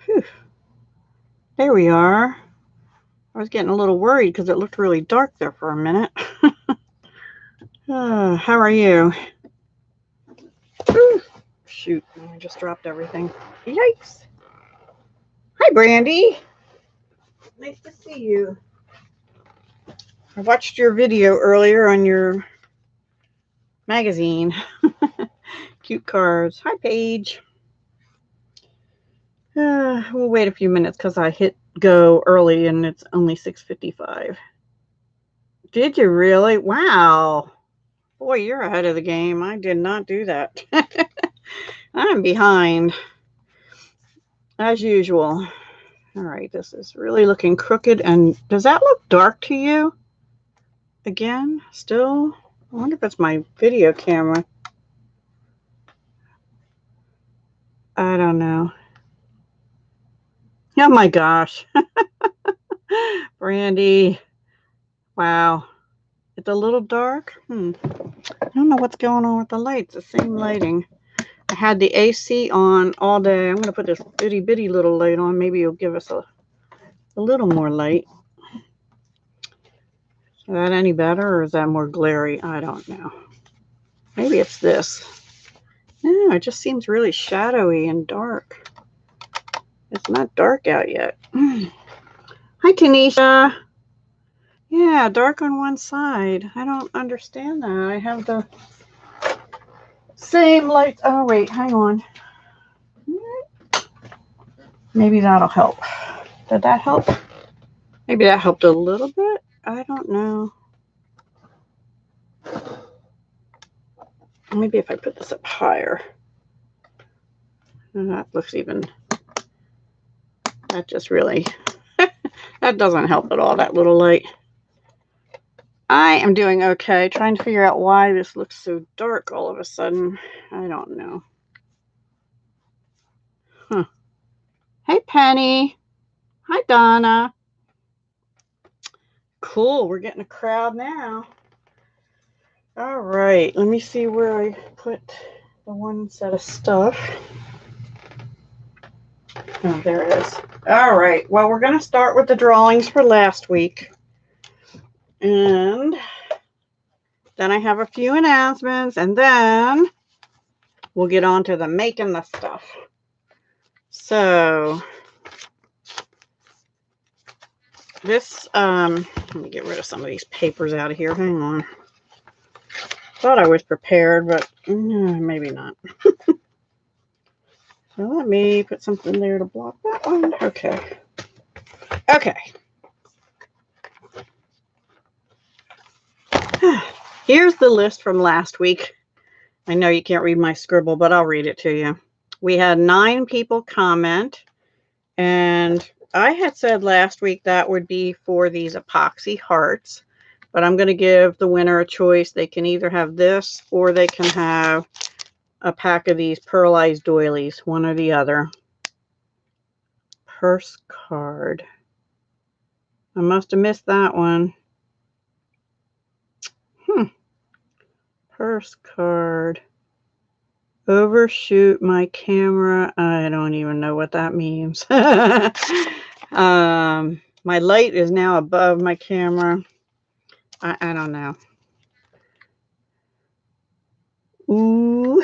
Whew. There we are. I was getting a little worried because it looked really dark there for a minute. How are you? Ooh, shoot, I just dropped everything. Yikes. Hi, Brandy. Nice to see you. I watched your video earlier on your magazine. Cute cards. Hi, Paige. We'll wait a few minutes because I hit go early and it's only 6:55. Did you really? Wow. Boy, you're ahead of the game. I did not do that. I'm behind, as usual. All right, this is really looking crooked. And does that look dark to you? Again, still? I wonder if it's my video camera. I don't know. Oh my gosh. Brandy. Wow. It's a little dark. I don't know what's going on with the lights. The same lighting. I had the AC on all day. I'm going to put this itty bitty little light on. Maybe it'll give us a little more light. Is that any better or is that more glary? I don't know. Maybe it's this. No, it just seems really shadowy and dark. It's not dark out yet. Hi, Tanisha. Yeah, dark on one side. I don't understand that. I have the same lights. Oh, wait, hang on. Maybe that'll help. Did that help? Maybe that helped a little bit. I don't know. Maybe if I put this up higher. That looks even. That just really. That doesn't help at all, that little light. I am doing okay. Trying to figure out why this looks so dark all of a sudden. I don't know. Huh. Hey, Penny. Hi, Donna. Cool. We're getting a crowd now. All right. Let me see where I put the one set of stuff. Oh, there it is. All right. Well, we're going to start with the drawings for last week. And then I have a few announcements. And then we'll get on to the making the stuff. So this, let me get rid of some of these papers out of here. Hang on. Thought I was prepared, but maybe not. So let me put something there to block that one. Okay. Okay. Here's the list from last week. I know you can't read my scribble, but I'll read it to you. We had 9 people comment, and I had said last week that would be for these epoxy hearts, but I'm going to give the winner a choice. They can either have this or they can have a pack of these pearlized doilies, one or the other. Purse card. I must have missed that one. Purse card. Overshoot my camera. I don't even know what that means. My light is now above my camera. I don't know. Ooh.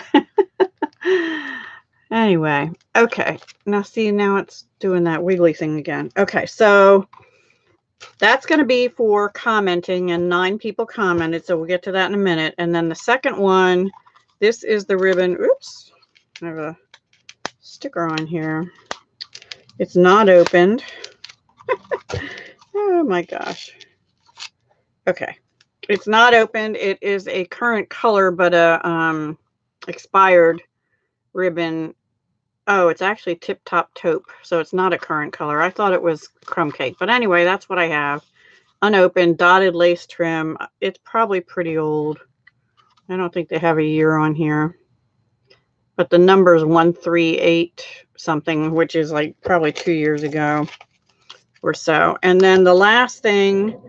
Anyway, okay. Now see, now it's doing that wiggly thing again. Okay, so that's going to be for commenting, and 9 people commented, so we'll get to that in a minute. And then the second one, this is the ribbon. Oops, I have a sticker on here. It's not opened. Oh my gosh. Okay, it's not opened. It is a current color, but a expired ribbon. Oh, it's actually Tip Top Taupe, so it's not a current color. I thought it was Crumb Cake, but anyway, that's what I have. Unopened, dotted lace trim. It's probably pretty old. I don't think they have a year on here, but the number is 138 something, which is like probably 2 years ago or so. And then the last thing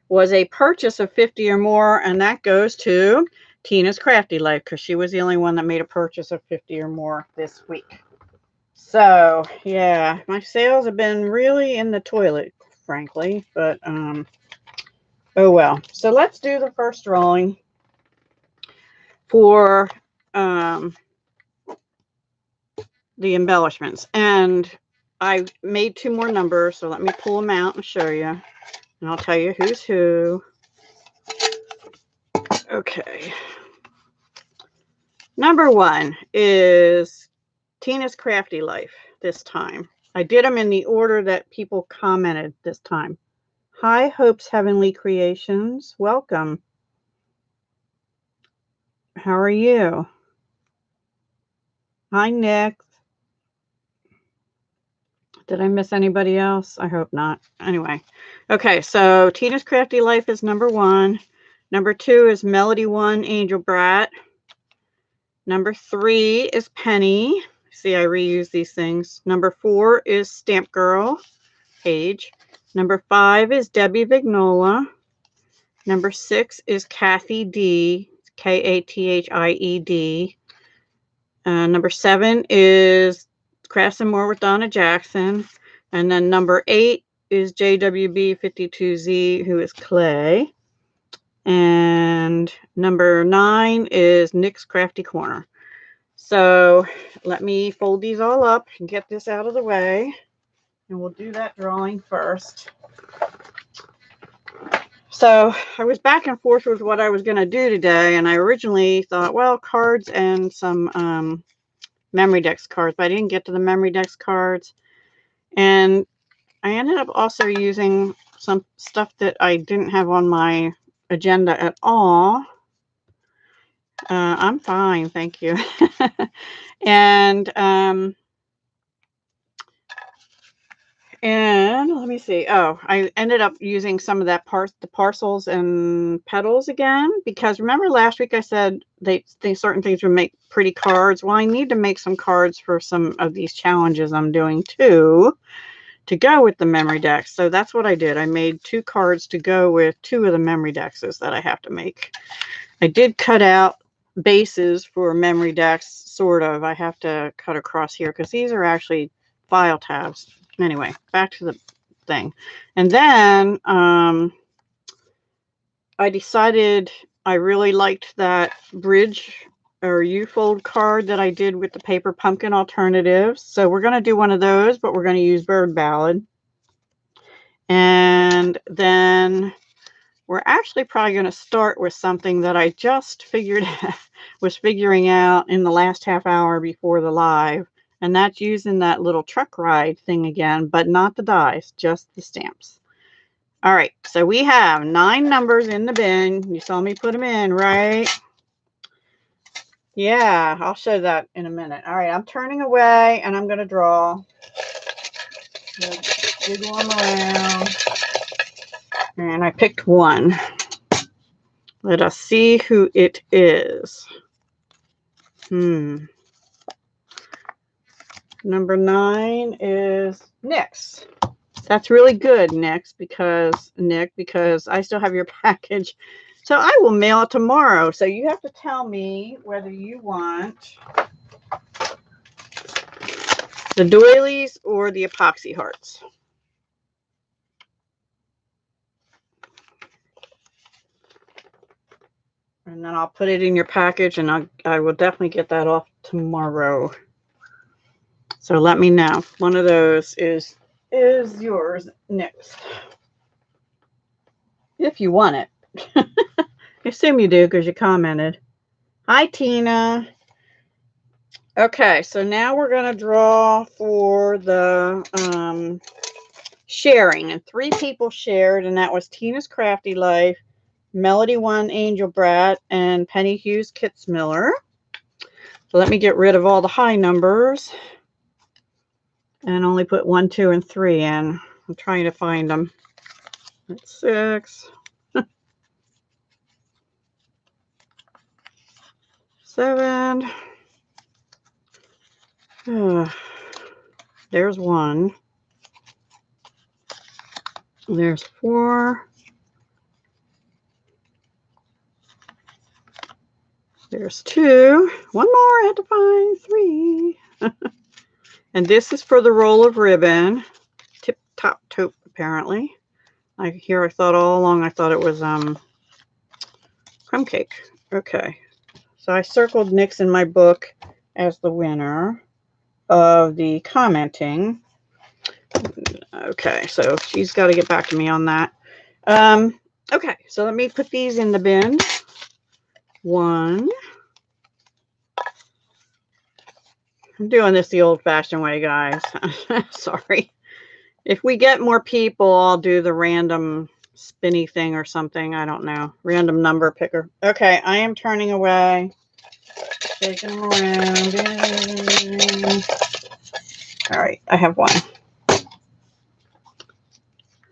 was a purchase of 50 or more, and that goes to Tina's Crafty Life, because she was the only one that made a purchase of 50 or more this week. So yeah, my sales have been really in the toilet, frankly, but oh well. So let's do the first drawing for the embellishments. And I made 2 more numbers, so let me pull them out and show you. And I'll tell you who's who. Okay. Number 1 is Tina's Crafty Life this time. I did them in the order that people commented this time. Hi, Hope's Heavenly Creations. Welcome. How are you? Hi, Nick. Did I miss anybody else? I hope not. Anyway. Okay, so Tina's Crafty Life is number 1. Number 2 is Melody 1, Angel Brat. Number 3 is Penny. See, I reuse these things. Number 4 is Stamp Girl, Paige. Number 5 is Debbie Vignola. Number 6 is Kathy D, Kathied. Number 7 is Crafts and More with Donna Jackson. And then number 8 is JWB52Z, who is Clay. And number 9 is Nick's Crafty Corner. So let me fold these all up and get this out of the way. And we'll do that drawing first. So I was back and forth with what I was going to do today. And I originally thought, well, cards and some Memory Decks cards. But I didn't get to the Memory Decks cards. And I ended up also using some stuff that I didn't have on my agenda at all. I'm fine, thank you. And let me see. Oh, I ended up using some of that the Parcels and Petals again, because remember last week I said certain things would make pretty cards. Well, I need to make some cards for some of these challenges I'm doing too, to go with the memory decks. So that's what I did. I made 2 cards to go with 2 of the memory decks that I have to make. I did cut out bases for memory decks, sort of. I have to cut across here because these are actually file tabs. Anyway, back to the thing. And then I decided I really liked that bridge or U-fold card that I did with the paper pumpkin alternatives. So we're going to do one of those, but we're going to use Bird Ballad. And then we're actually probably going to start with something that I just was figuring out in the last half hour before the live. And that's using that little truck ride thing again, but not the dies, just the stamps. All right, so we have 9 numbers in the bin. You saw me put them in, right? Yeah, I'll show that in a minute. All right, I'm turning away and I'm going to draw. Jiggle them around. And I picked 1. Let us see who it is. Number 9 is Nick's. That's really good, Nick, because I still have your package. So I will mail it tomorrow. So you have to tell me whether you want the doilies or the epoxy hearts. And then I'll put it in your package, and I will definitely get that off tomorrow. So let me know. One of those is yours next. If you want it. I assume you do because you commented. Hi, Tina. Okay, so now we're going to draw for the sharing. And 3 people shared, and that was Tina's Crafty Life, Melody 1, Angel Brat, and Penny Hughes Kitzmiller. So let me get rid of all the high numbers and only put 1, 2, and 3 in. I'm trying to find them. That's 6. 7. There's 1. There's 4. There's 2. One more. I had to find 3. And this is for the roll of ribbon. Tip top taupe, apparently. I thought all along I thought it was crumb cake. Okay. So I circled Nyx in my book as the winner of the commenting. Okay, so she's got to get back to me on that. Okay, so let me put these in the bin. 1. I'm doing this the old-fashioned way, guys. Sorry. If we get more people, I'll do the random spinny thing or something. I don't know. Random number picker. Okay, I am turning away. Shaking them around. All right, I have 1.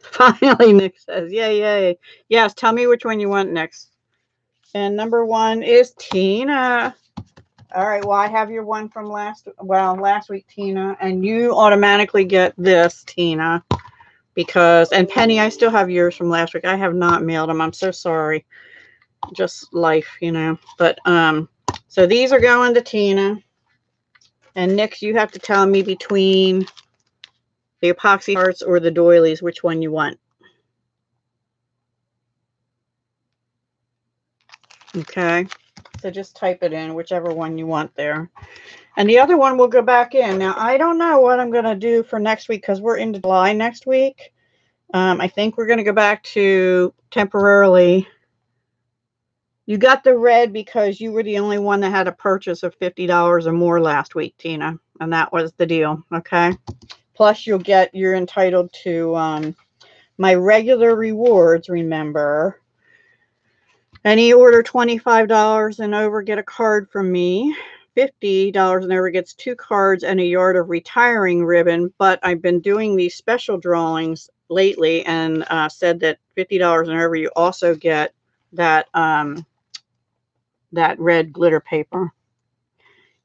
Finally, Nick says, yay, yay. Yes, tell me which one you want next. And number 1 is Tina. All right, well, I have your one from last week, Tina, and you automatically get this, Tina, because, and Penny, I still have yours from last week. I have not mailed them. I'm so sorry. Just life, you know. But, so these are going to Tina. And Nyx, you have to tell me between the epoxy hearts or the doilies, which one you want. Okay. So just type it in, whichever one you want there. And the other one will go back in. Now, I don't know what I'm going to do for next week because we're into July next week. I think we're going to go back to temporarily. You got the red because you were the only one that had a purchase of $50 or more last week, Tina. And that was the deal. Okay. Plus, you're entitled to my regular rewards, remember. Any order $25 and over, get a card from me. $50 and over gets 2 cards and a yard of retiring ribbon. But I've been doing these special drawings lately and said that $50 and over, you also get that that red glitter paper.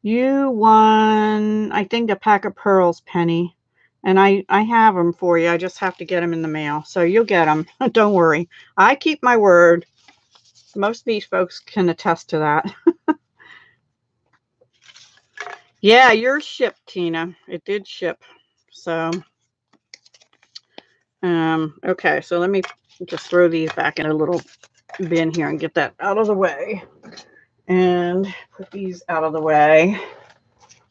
You won, I think, a pack of pearls, Penny. And I have them for you. I just have to get them in the mail. So you'll get them. Don't worry. I keep my word. Most of these folks can attest to that. Yeah, yours shipped, Tina. It did ship. So, okay. So let me just throw these back in a little bin here and get that out of the way. And put these out of the way.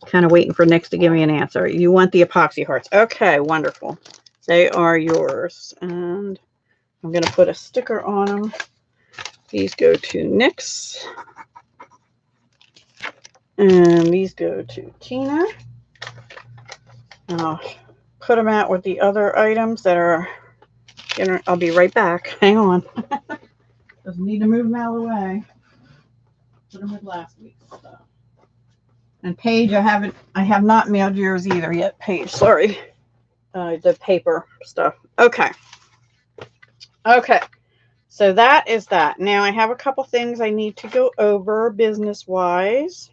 Kind of waiting for Nyx to give me an answer. You want the epoxy hearts. Okay, wonderful. They are yours. And I'm going to put a sticker on them. These go to Nyx. And these go to Tina. And I'll put them out with the other items that are, I'll be right back. Hang on. Doesn't need to move them out of the way. Put them with last week's stuff. And Paige, I have not mailed yours either yet, Paige. Sorry. The paper stuff. Okay. Okay. So that is that. Now I have a couple things I need to go over business-wise.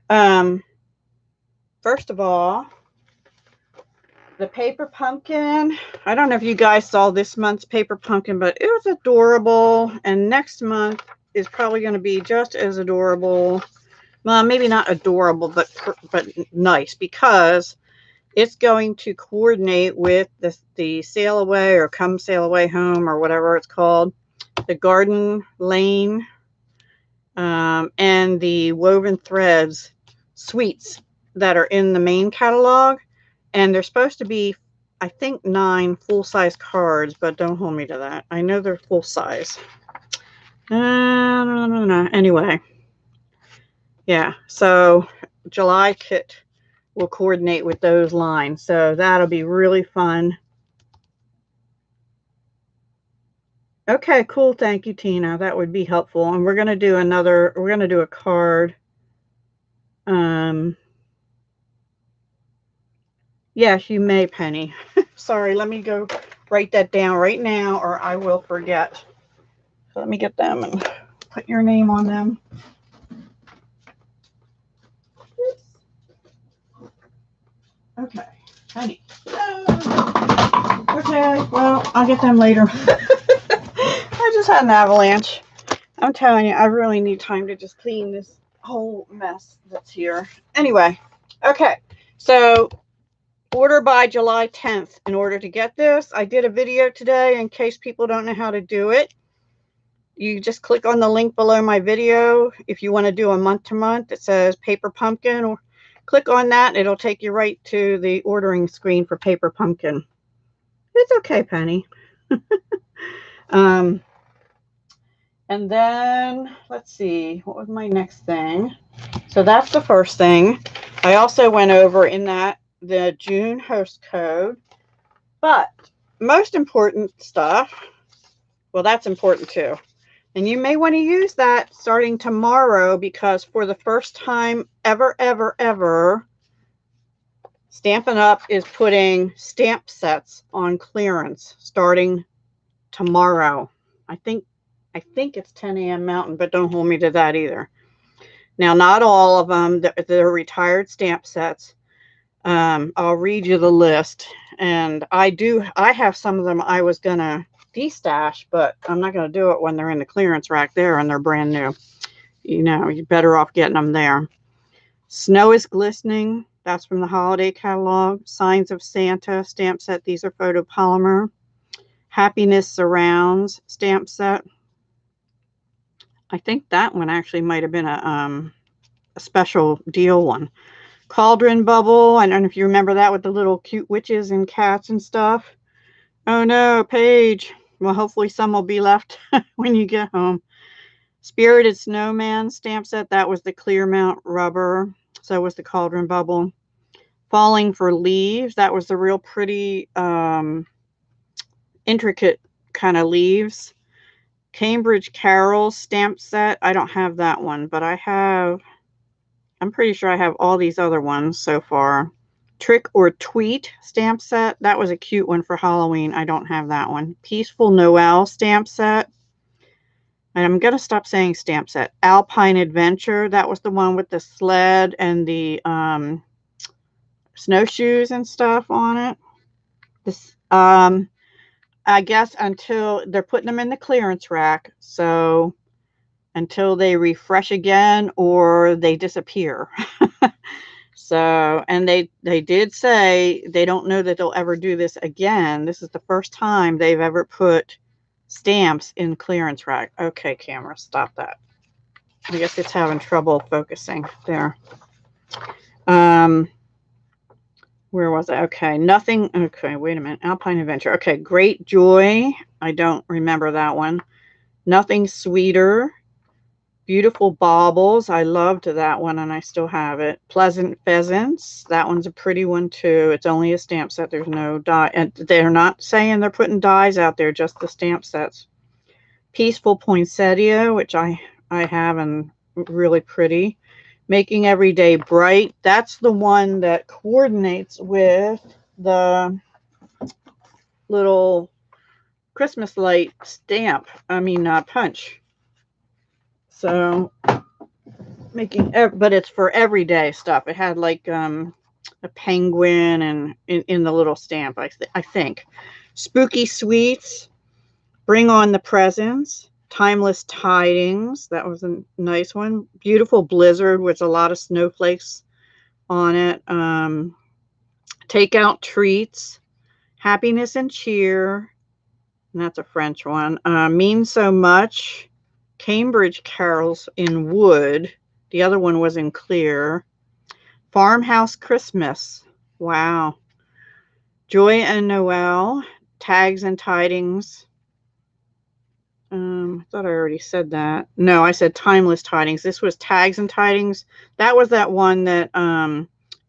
First of all, the paper pumpkin. I don't know if you guys saw this month's paper pumpkin, but it was adorable. And next month is probably going to be just as adorable. Well, maybe not adorable, but nice, because it's going to coordinate with the sail away or come sail away home or whatever it's called, the garden lane, and the woven threads suites that are in the main catalog. And they're supposed to be, I think, 9 full-size cards, but don't hold me to that. I know they're full-size. Anyway, yeah, so July kit will coordinate with those lines. So that'll be really fun. Okay, cool. Thank you, Tina. That would be helpful. And we're going to do a card. Yes, you may, Penny. Sorry, let me go write that down right now or I will forget. So let me get them and put your name on them. Okay, Penny. Okay, well, I'll get them later. I just had an avalanche. I'm telling you, I really need time to just clean this whole mess that's here. Anyway, okay. So order by July 10th. In order to get this, I did a video today in case people don't know how to do it. You just click on the link below my video. If you want to do a month to month, it says Paper Pumpkin, or click on that. It'll take you right to the ordering screen for Paper Pumpkin. It's okay, Penny. And then let's see, what was my next thing? So that's the first thing. I also went over in that the June host code, but most important stuff, well, that's important too. And you may want to use that starting tomorrow, because for the first time ever, Stampin' Up! Is putting stamp sets on clearance starting tomorrow. I think it's 10 a.m. Mountain, but don't hold me to that either. Now, not all of them, they're retired stamp sets. I'll read you the list. And I have some of them I was going to destash, but I'm not going to do it when they're in the clearance rack there and they're brand new. You know, you're better off getting them there. Snow is Glistening. That's from the holiday catalog. Signs of Santa stamp set. These are photopolymer. Happiness Surrounds stamp set. I think that one actually might have been a special deal one. Cauldron Bubble. I don't know if you remember that with the little cute witches and cats and stuff. Oh no, Paige. Well, hopefully some will be left when you get home. Spirited Snowman stamp set. That was the clear mount rubber. So was the Cauldron Bubble. Falling for Leaves. That was the real pretty, intricate kind of leaves. Cambridge Carols stamp set. I don't have that one, but I'm pretty sure I have all these other ones so far. Trick or Tweet stamp set. That was a cute one for Halloween. I don't have that one. Peaceful Noel stamp set. And I'm going to stop saying stamp set. Alpine Adventure. That was the one with the sled and the snowshoes and stuff on it. This, I guess until they're putting them in the clearance rack. So until they refresh again or they disappear. So, and they did say they don't know that they'll ever do this again. This is the first time they've ever put stamps in clearance rack. Okay, camera, stop that. I guess it's having trouble focusing there. Where was I? Okay, nothing. Okay, wait a minute. Alpine Adventure. Okay, Great Joy. I don't remember that one. Nothing Sweeter. Beautiful Baubles. I loved that one and I still have it. Pleasant Pheasants. That one's a pretty one too. It's only a stamp set. There's no die. And they're not saying they're putting dies out there, just the stamp sets. Peaceful Poinsettia, which I have and really pretty. Making Every Day Bright. That's the one that coordinates with the little Christmas light stamp. Punch. So but it's for everyday stuff. It had like a penguin and in the little stamp, I think. Spooky Sweets. Bring on the Presents. Timeless Tidings. That was a nice one. Beautiful Blizzard with a lot of snowflakes on it. Take Out Treats. Happiness and Cheer. And that's a French one. Mean So Much. Cambridge Carols in wood. The other one was in clear. Farmhouse Christmas. Wow. Joy and Noel. Tags and Tidings. I thought I already said that. No, I said Timeless Tidings. This was Tags and Tidings. That was that one that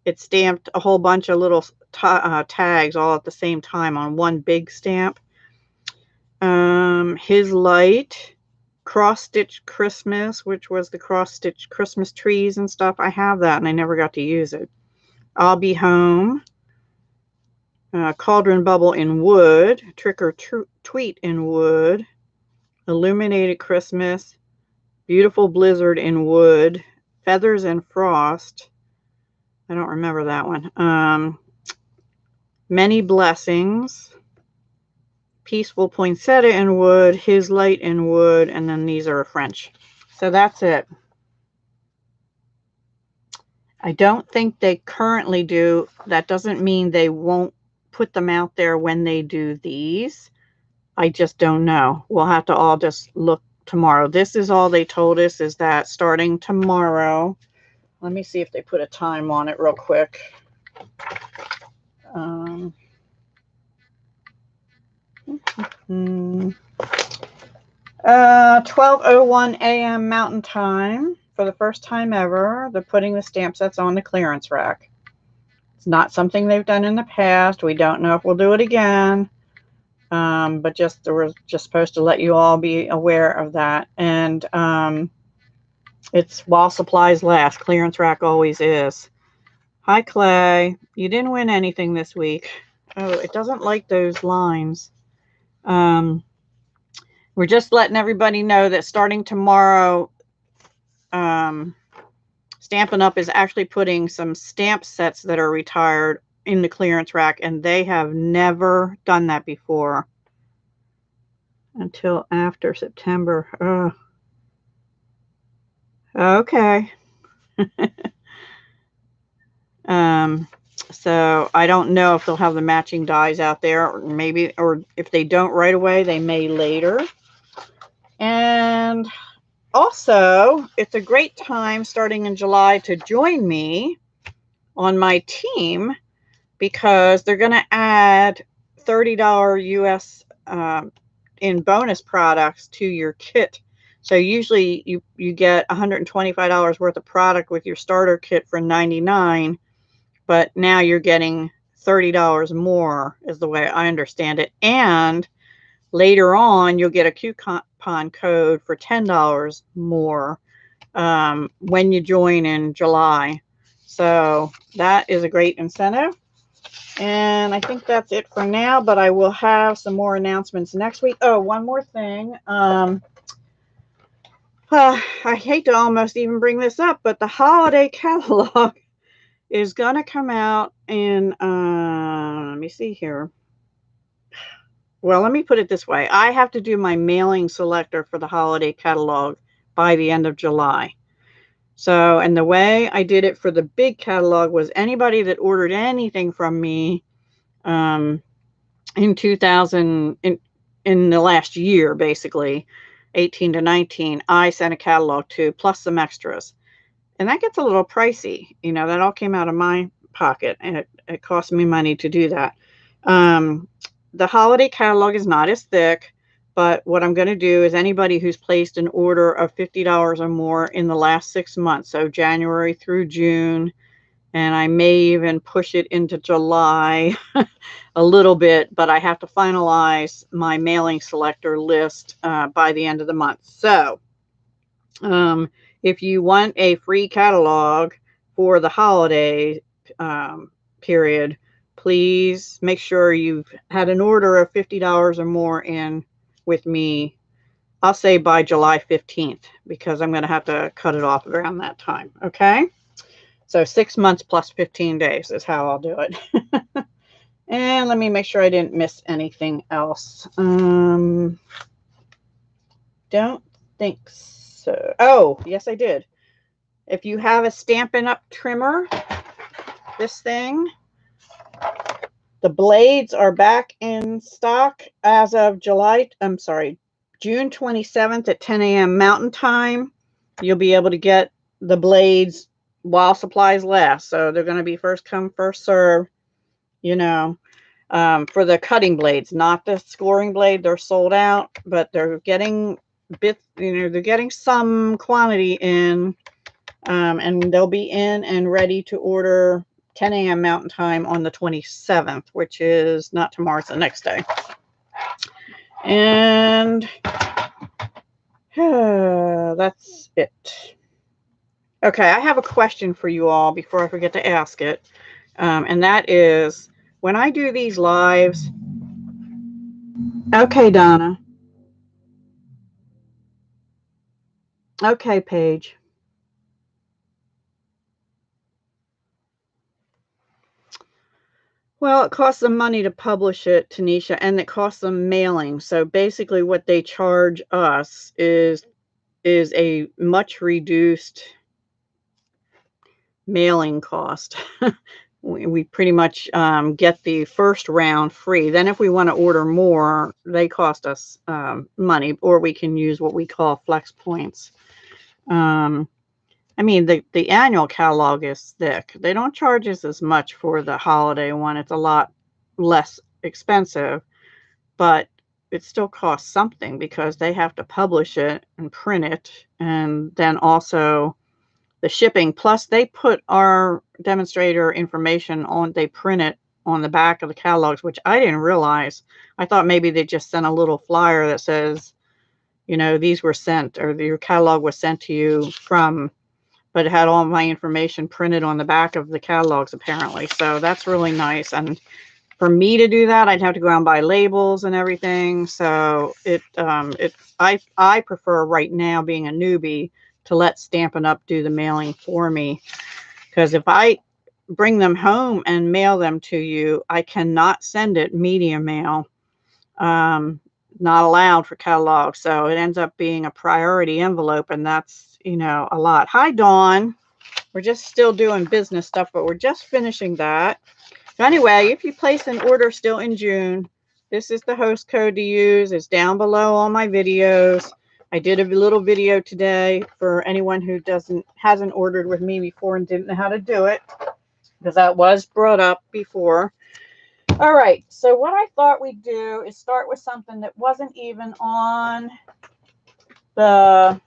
it stamped a whole bunch of little tags all at the same time on one big stamp. His Light. Cross Stitch Christmas, which was the cross stitch Christmas trees and stuff. I have that and I never got to use it. I'll Be Home. Cauldron Bubble in wood. Trick or Tweet in wood. Illuminated Christmas. Beautiful Blizzard in wood. Feathers and Frost. I don't remember that one. Many Blessings. Peaceful Poinsettia in wood, His Light in wood, and then these are French. So that's it. I don't think they currently do. That doesn't mean they won't put them out there when they do these. I just don't know. We'll have to all just look tomorrow. This is all they told us, is that starting tomorrow. Let me see if they put a time on it real quick. 12:01 a.m. Mountain Time. For the first time ever, they're putting the stamp sets on the clearance rack. It's not something they've done in the past. We don't know if we'll do it again. But we're just supposed to let you all be aware of that. And it's while supplies last. Clearance rack always is. Hi, Clay. You didn't win anything this week. Oh, it doesn't like those lines. We're just letting everybody know that starting tomorrow, Stampin' Up! Is actually putting some stamp sets that are retired in the clearance rack, and they have never done that before until after September. Okay. So I don't know if they'll have the matching dies out there, or maybe, or if they don't right away, they may later. And also, it's a great time starting in July to join me on my team, because they're going to add $30 US in bonus products to your kit. So usually you get $125 worth of product with your starter kit for $99, but now you're getting $30 more, is the way I understand it. And later on, you'll get a coupon code for $10 more when you join in July. So that is a great incentive. And I think that's it for now, but I will have some more announcements next week. Oh, one more thing. I hate to almost even bring this up, but the holiday catalog is going to come out in, let me see here. Well, let me put it this way. I have to do my mailing selector for the holiday catalog by the end of July. So, and the way I did it for the big catalog was anybody that ordered anything from me in the last year, basically 18 to 19, I sent a catalog to, plus some extras. And that gets a little pricey. You know, that all came out of my pocket, and it cost me money to do that. The holiday catalog is not as thick, but what I'm going to do is anybody who's placed an order of $50 or more in the last 6 months, so January through June, and I may even push it into July a little bit, but I have to finalize my mailing selector list by the end of the month. So if you want a free catalog for the holiday period, please make sure you've had an order of $50 or more in with me. I'll say by July 15th, because I'm going to have to cut it off around that time. Okay. So 6 months plus 15 days is how I'll do it. And let me make sure I didn't miss anything else. Don't think so. Oh, yes, I did. If you have a Stampin' Up! Trimmer, this thing, the blades are back in stock as of June 27th at 10 a.m. Mountain Time. You'll be able to get the blades while supplies last. So they're going to be first come, first serve, you know, for the cutting blades, not the scoring blade. They're sold out, but they're getting bits, they're getting some quantity in, and they'll be in and ready to order 10 a.m. Mountain Time on the 27th, which is not tomorrow, it's the next day. And that's it. Okay, I have a question for you all before I forget to ask it. And that is, when I do these lives... Okay, Donna. Okay, Paige. Well, it costs them money to publish it, Tanisha, and it costs them mailing. So basically what they charge us is a much reduced mailing cost. We pretty much get the first round free. Then if we want to order more, they cost us money, or we can use what we call flex points. I mean, the annual catalog is thick. They don't charge us as much for the holiday one. It's a lot less expensive, but it still costs something because they have to publish it and print it, and then also the shipping. Plus, they put our demonstrator information on, they print it on the back of the catalogs, which I didn't realize. I thought maybe they just sent a little flyer that says, you know, these were sent, or your catalog was sent to you from, but it had all my information printed on the back of the catalogs apparently. So that's really nice. And for me to do that, I'd have to go out and buy labels and everything. So I prefer right now, being a newbie, to let Stampin' Up do the mailing for me. Because if I bring them home and mail them to you, I cannot send it medium mail. Not allowed for catalogs. So it ends up being a priority envelope, and that's, you know, a lot. Hi, Dawn. We're just still doing business stuff, but we're just finishing that. So anyway, if you place an order still in June, this is the host code to use. It's down below all my videos. I did a little video today for anyone who hasn't ordered with me before and didn't know how to do it, because that was brought up before. All right, so what I thought we'd do is start with something that wasn't even on the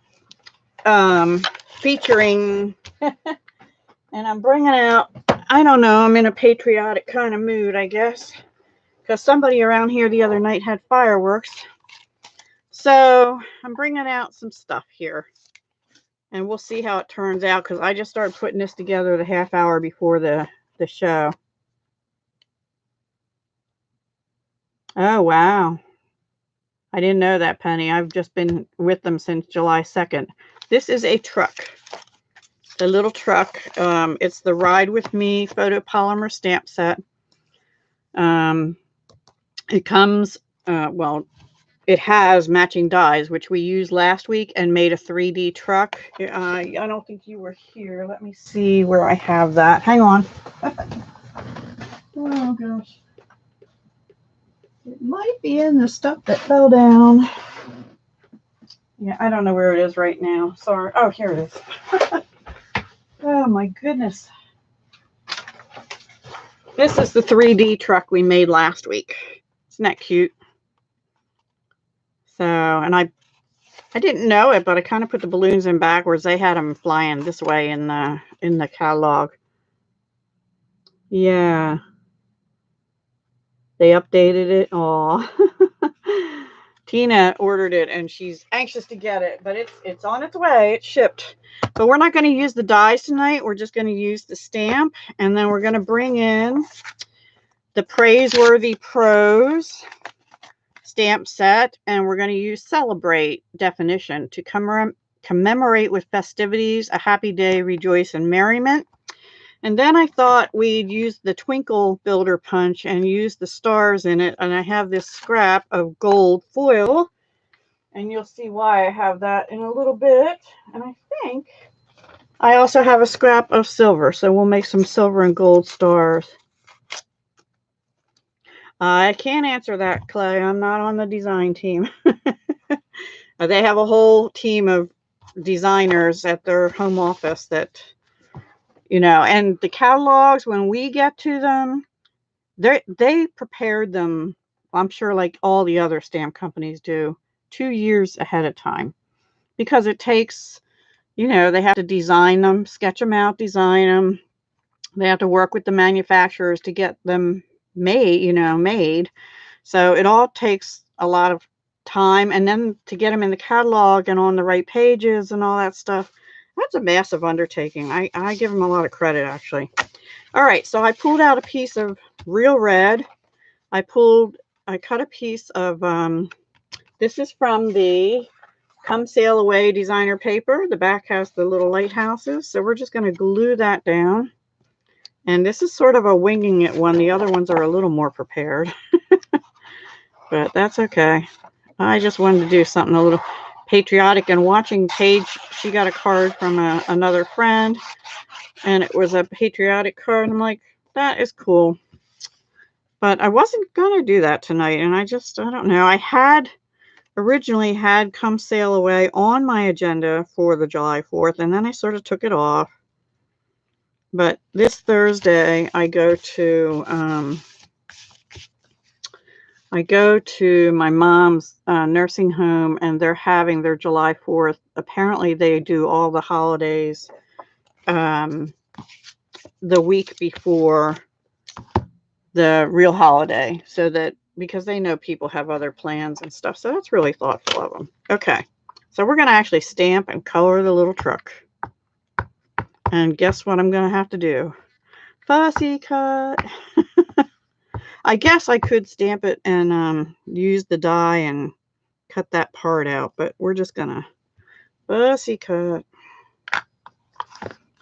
featuring. And I'm bringing out, I don't know, I'm in a patriotic kind of mood, I guess, because somebody around here the other night had fireworks. So I'm bringing out some stuff here, and we'll see how it turns out, because I just started putting this together the half hour before the show. Oh, wow. I didn't know that, Penny. I've just been with them since July 2nd. This is a truck. The little truck. It's the Ride With Me photopolymer stamp set. It comes, well, it has matching dies, which we used last week and made a 3D truck. I don't think you were here. Let me see where I have that. Hang on. Oh, gosh. It might be in the stuff that fell down. Yeah, I don't know where it is right now. Sorry. Oh, here it is. Oh, my goodness. This is the 3D truck we made last week. Isn't that cute? So, and I didn't know it, but I kind of put the balloons in backwards. They had them flying this way in the catalog. Yeah. They updated it. Aw. Tina ordered it, and she's anxious to get it, but it's on its way. It's shipped. But we're not going to use the dies tonight. We're just going to use the stamp, and then we're going to bring in the Praiseworthy Prose stamp set, and we're going to use Celebrate definition to commemorate with festivities, a happy day, rejoice, and merriment. And then I thought we'd use the Twinkle Builder Punch and use the stars in it. And I have this scrap of gold foil, and you'll see why I have that in a little bit. And I think I also have a scrap of silver, so we'll make some silver and gold stars. I can't answer that, Clay. I'm not on the design team. They have a whole team of designers at their home office that, you know, and the catalogs, when we get to them, they prepared them, I'm sure, like all the other stamp companies do, 2 years ahead of time, because it takes, you know, they have to design them, sketch them out, design them. They have to work with the manufacturers to get them made. So it all takes a lot of time, and then to get them in the catalog and on the right pages and all that stuff, that's a massive undertaking. I give them a lot of credit, actually. All right, so I pulled out a piece of real red. I cut a piece of, this is from the Come Sail Away designer paper. The back has the little lighthouses, so we're just going to glue that down. And this is sort of a winging it one. The other ones are a little more prepared. But that's okay. I just wanted to do something a little patriotic. And watching Paige, she got a card from another friend. And it was a patriotic card. And I'm like, that is cool. But I wasn't going to do that tonight. And I don't know. I originally had Come Sail Away on my agenda for the July 4th. And then I sort of took it off. But this Thursday, I go to my mom's nursing home, and they're having their July 4th. Apparently, they do all the holidays the week before the real holiday, so that because they know people have other plans and stuff. So that's really thoughtful of them. Okay, so we're going to actually stamp and color the little truck. And guess what I'm going to have to do? Fussy cut. I guess I could stamp it and use the die and cut that part out, but we're just gonna fussy cut.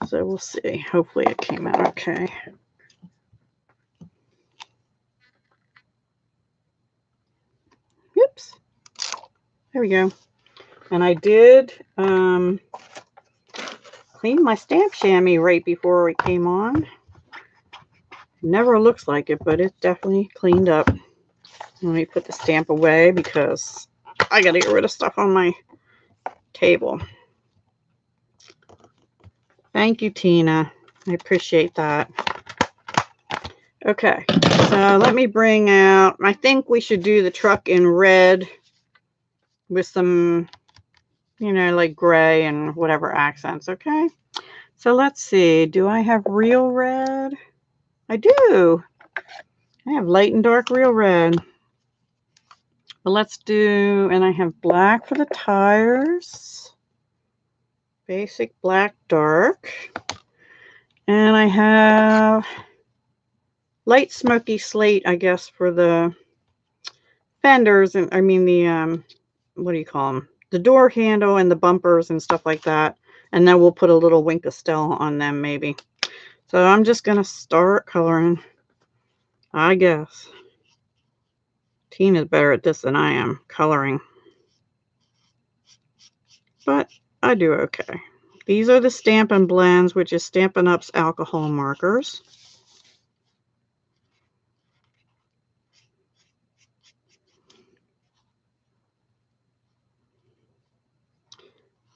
So we'll see. Hopefully it came out okay. Oops. There we go. And I did clean my stamp chamois right before we came on. Never looks like it, but it's definitely cleaned up. Let me put the stamp away because I got to get rid of stuff on my table. Thank you, Tina. I appreciate that. Okay, so let me bring out, I think we should do the truck in red with some, like gray and whatever accents, okay? So let's see, do I have real red? I do. I have light and dark real red. But let's do, and I have black for the tires. Basic black dark. And I have light smoky slate, I guess, for the fenders. And I mean the, what do you call them? The door handle and the bumpers and stuff like that. And then we'll put a little Wink of Stella on them maybe. So I'm just going to start coloring, I guess. Tina's better at this than I am, coloring. But I do okay. These are the Stampin Blends, which is Stampin' Up's alcohol markers.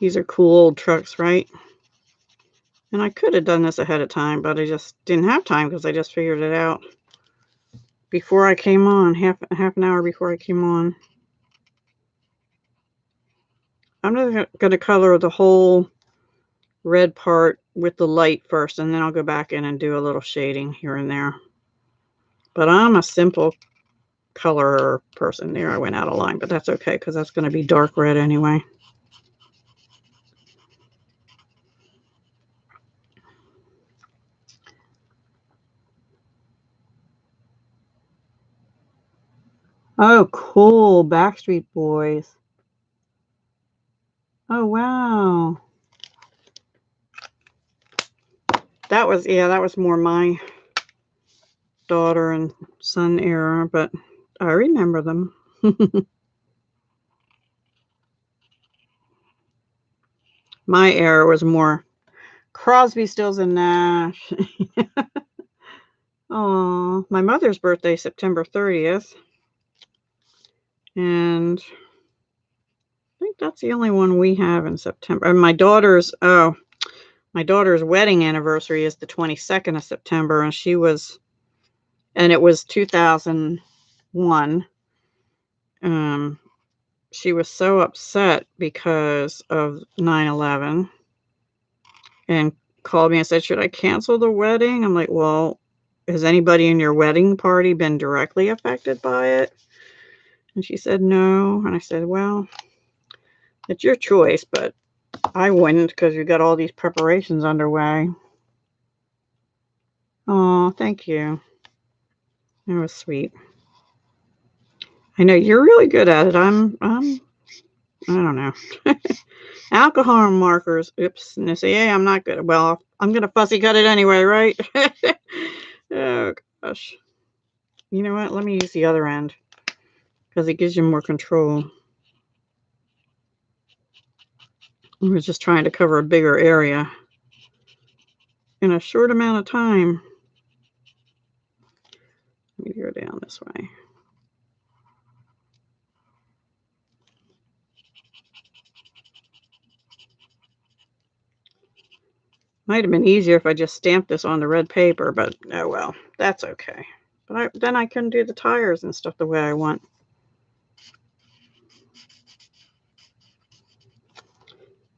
These are cool old trucks, right? And I could have done this ahead of time, but I just didn't have time because I just figured it out before I came on, half an hour before I came on. I'm just going to color the whole red part with the light first, and then I'll go back in and do a little shading here and there. But I'm a simple color person. There, I went out of line, but that's okay because that's going to be dark red anyway. Oh, cool. Backstreet Boys. Oh, wow. That was more my daughter and son era, but I remember them. My era was more Crosby, Stills, and Nash. Oh, my mother's birthday, September 30th. And I think that's the only one we have in September. And my daughter's wedding anniversary is the 22nd of September, and it was 2001. She was so upset because of 9/11 and called me and said, should I cancel the wedding? I'm like, well, has anybody in your wedding party been directly affected by it? And she said, no. And I said, well, it's your choice, but I wouldn't because you got all these preparations underway. Oh, thank you. That was sweet. I know you're really good at it. I'm I don't know. Alcohol markers. Oops. And they say, hey, I'm not good. Well, I'm going to fussy cut it anyway, right? Oh, gosh. You know what? Let me use the other end because it gives you more control. We're just trying to cover a bigger area in a short amount of time. Let me go down this way. Might have been easier if I just stamped this on the red paper, but oh well, that's okay. But then I couldn't do the tires and stuff the way I want.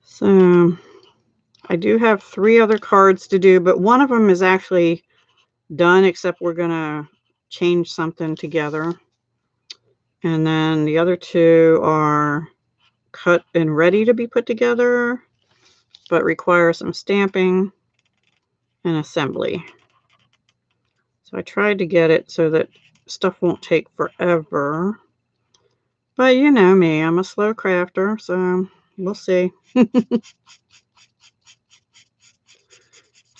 So I do have 3 other cards to do, but one of them is actually done, except we're gonna change something together. And then the other 2 are cut and ready to be put together, but require some stamping and assembly. So I tried to get it so that stuff won't take forever. But you know me, I'm a slow crafter, so we'll see.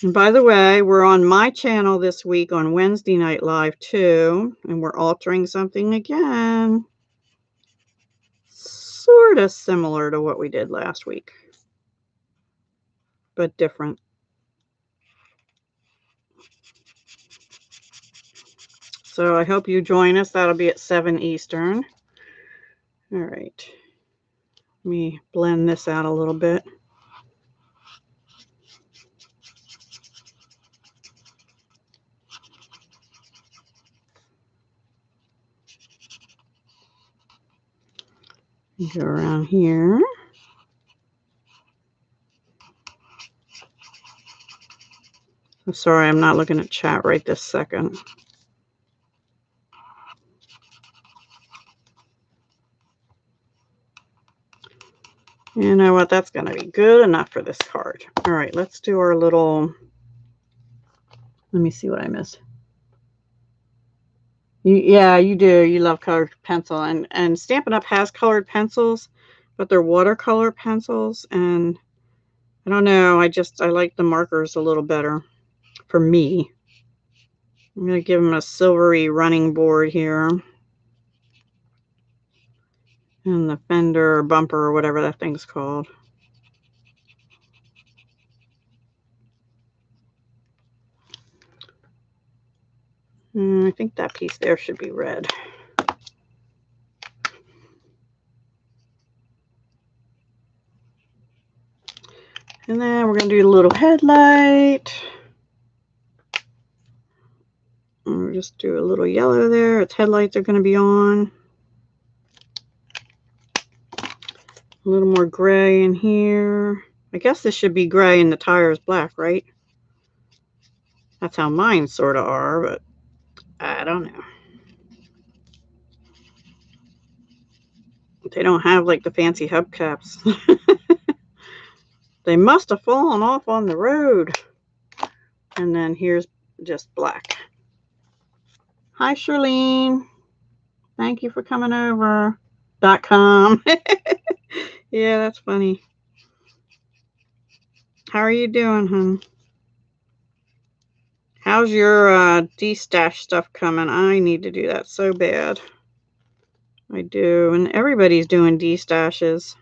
And by the way, we're on my channel this week on Wednesday Night Live too, and we're altering something again. Sort of similar to what we did last week, but different. So I hope you join us. That'll be at 7 Eastern. All right. Let me blend this out a little bit. Go around here. I'm sorry, I'm not looking at chat right this second. You know what? That's going to be good enough for this card. All right, let's do our little... Let me see what I missed. Yeah, you do. You love colored pencil. And Stampin' Up! Has colored pencils, but they're watercolor pencils. And I don't know. I like the markers a little better for me. I'm going to give them a silvery running board here. And the fender or bumper or whatever that thing's called. I think that piece there should be red. And then we're going to do a little headlight. And we'll just do a little yellow there. Its headlights are going to be on. A little more gray in here. I guess this should be gray and the tire is black, right? That's how mine sort of are, but I don't know. They don't have like the fancy hubcaps. They must have fallen off on the road. And then here's just black. Hi, Charlene. Thank you for coming over. .com. Yeah, that's funny. How are you doing, hon? How's your de-stash stuff coming? I need to do that so bad. I do, and everybody's doing de-stashes.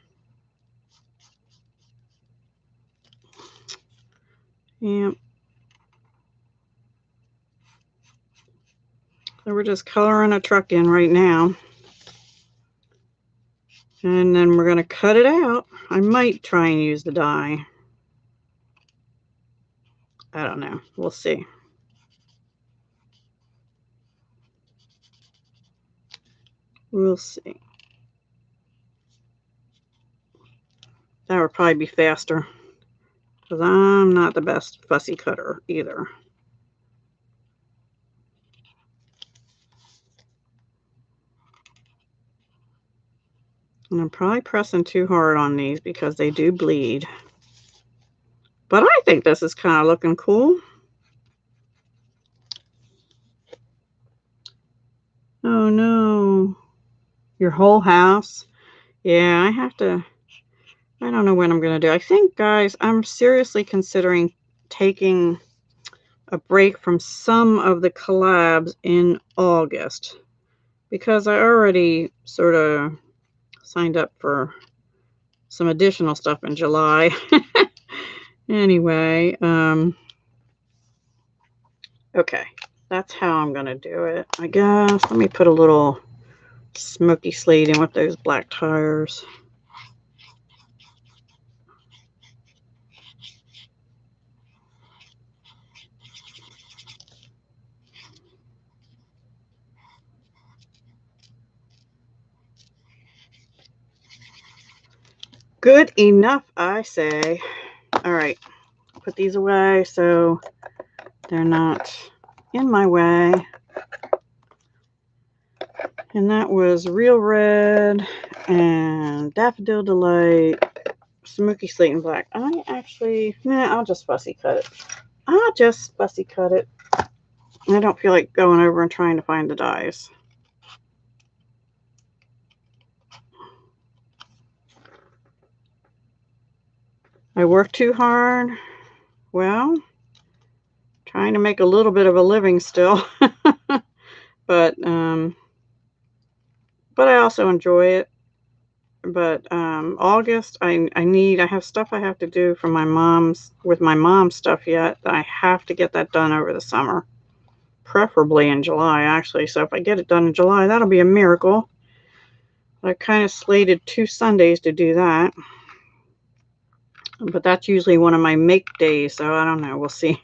Yep. So we're just coloring a truck in right now. And then we're going to cut it out. I might try and use the die. I don't know. We'll see. We'll see. That would probably be faster. Because I'm not the best fussy cutter either. And I'm probably pressing too hard on these because they do bleed. But I think this is kind of looking cool. Oh no. Your whole house? Yeah, I have to, I don't know when I'm going to do. I think, guys, I'm seriously considering taking a break from some of the collabs in August because I already sort of signed up for some additional stuff in July. Anyway, okay, that's how I'm going to do it, I guess. Let me put a little smoky slate in with those black tires. Good enough, I say. All right, put these away so they're not in my way. And that was Real Red and Daffodil Delight, Smoky Slate and Black. I actually, I'll just fussy cut it. I'll just fussy cut it. I don't feel like going over and trying to find the dies. I work too hard. Well, trying to make a little bit of a living still. but I also enjoy it. But August, I have stuff I have to do for my mom's, with my mom's stuff yet. I have to get that done over the summer, preferably in July, actually. So if I get it done in July, that'll be a miracle. I kind of slated 2 Sundays to do that, but that's usually one of my make days, so I don't know. We'll see.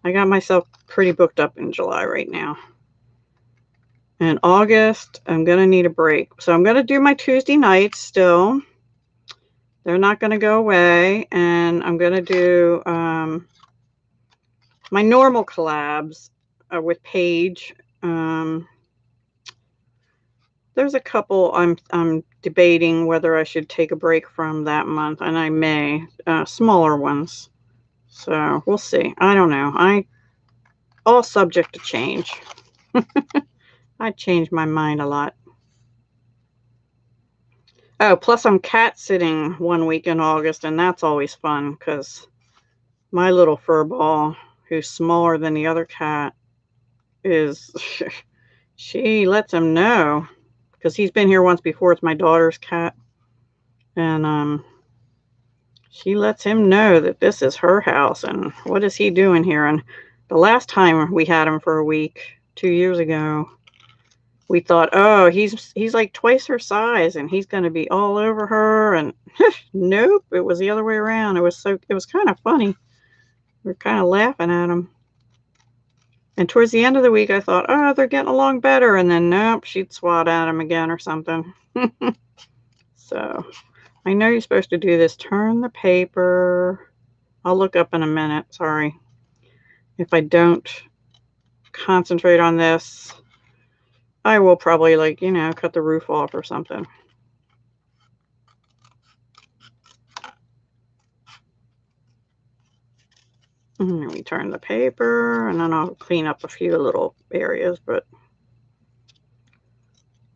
I got myself pretty booked up in July right now. In August, I'm going to need a break. So I'm going to do my Tuesday nights still. They're not going to go away. And I'm going to do my normal collabs with Paige. There's a couple I'm debating whether I should take a break from that month, and I may. Smaller ones. So we'll see. I don't know. All subject to change. I change my mind a lot. Oh, plus I'm cat sitting one week in August, and that's always fun because my little fur ball, who's smaller than the other cat, is she lets him know because he's been here once before. It's my daughter's cat, and she lets him know that this is her house and what is he doing here. And the last time we had him for a week 2 years ago, we thought, oh, he's like twice her size and he's going to be all over her. And nope, it was the other way around. It was kind of funny. We were kind of laughing at him. And towards the end of the week, I thought, oh, they're getting along better. And then nope, she'd swat at him again or something. So I know you're supposed to do this. Turn the paper. I'll look up in a minute. Sorry. If I don't concentrate on this, I will probably, like, cut the roof off or something. Let me turn the paper, and then I'll clean up a few little areas, but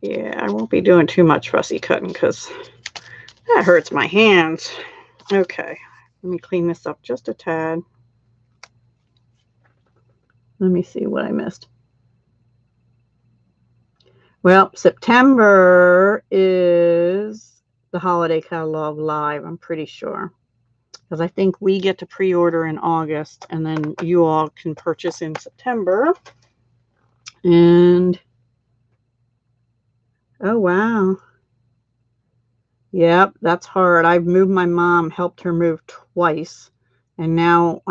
yeah, I won't be doing too much fussy cutting because that hurts my hands. Okay, let me clean this up just a tad. Let me see what I missed. Well, September is the holiday catalog live, I'm pretty sure. Because I think we get to pre-order in August, and then you all can purchase in September. And, oh, wow. Yep, that's hard. I've moved my mom, helped her move twice, and now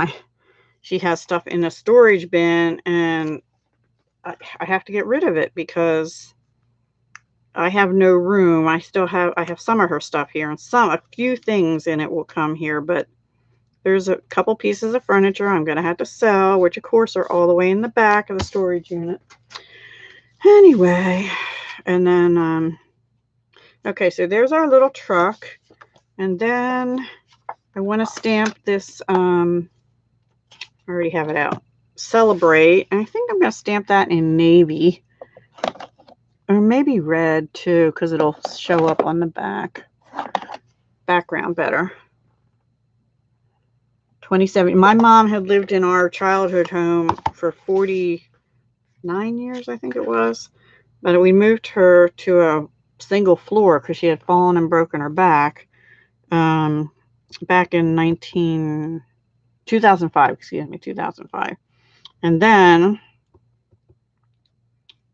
she has stuff in a storage bin, and I have to get rid of it because I have no room. I have some of her stuff here, and a few things in it will come here, but there's a couple pieces of furniture I'm going to have to sell, which of course are all the way in the back of the storage unit. Anyway, and then, okay, so there's our little truck. And then I want to stamp this, I already have it out, Celebrate. And I think I'm going to stamp that in navy. Or maybe red too, because it'll show up on the background better. 27. My mom had lived in our childhood home for 49 years, I think it was. But we moved her to a single floor because she had fallen and broken her back back in 2005, excuse me, 2005. And then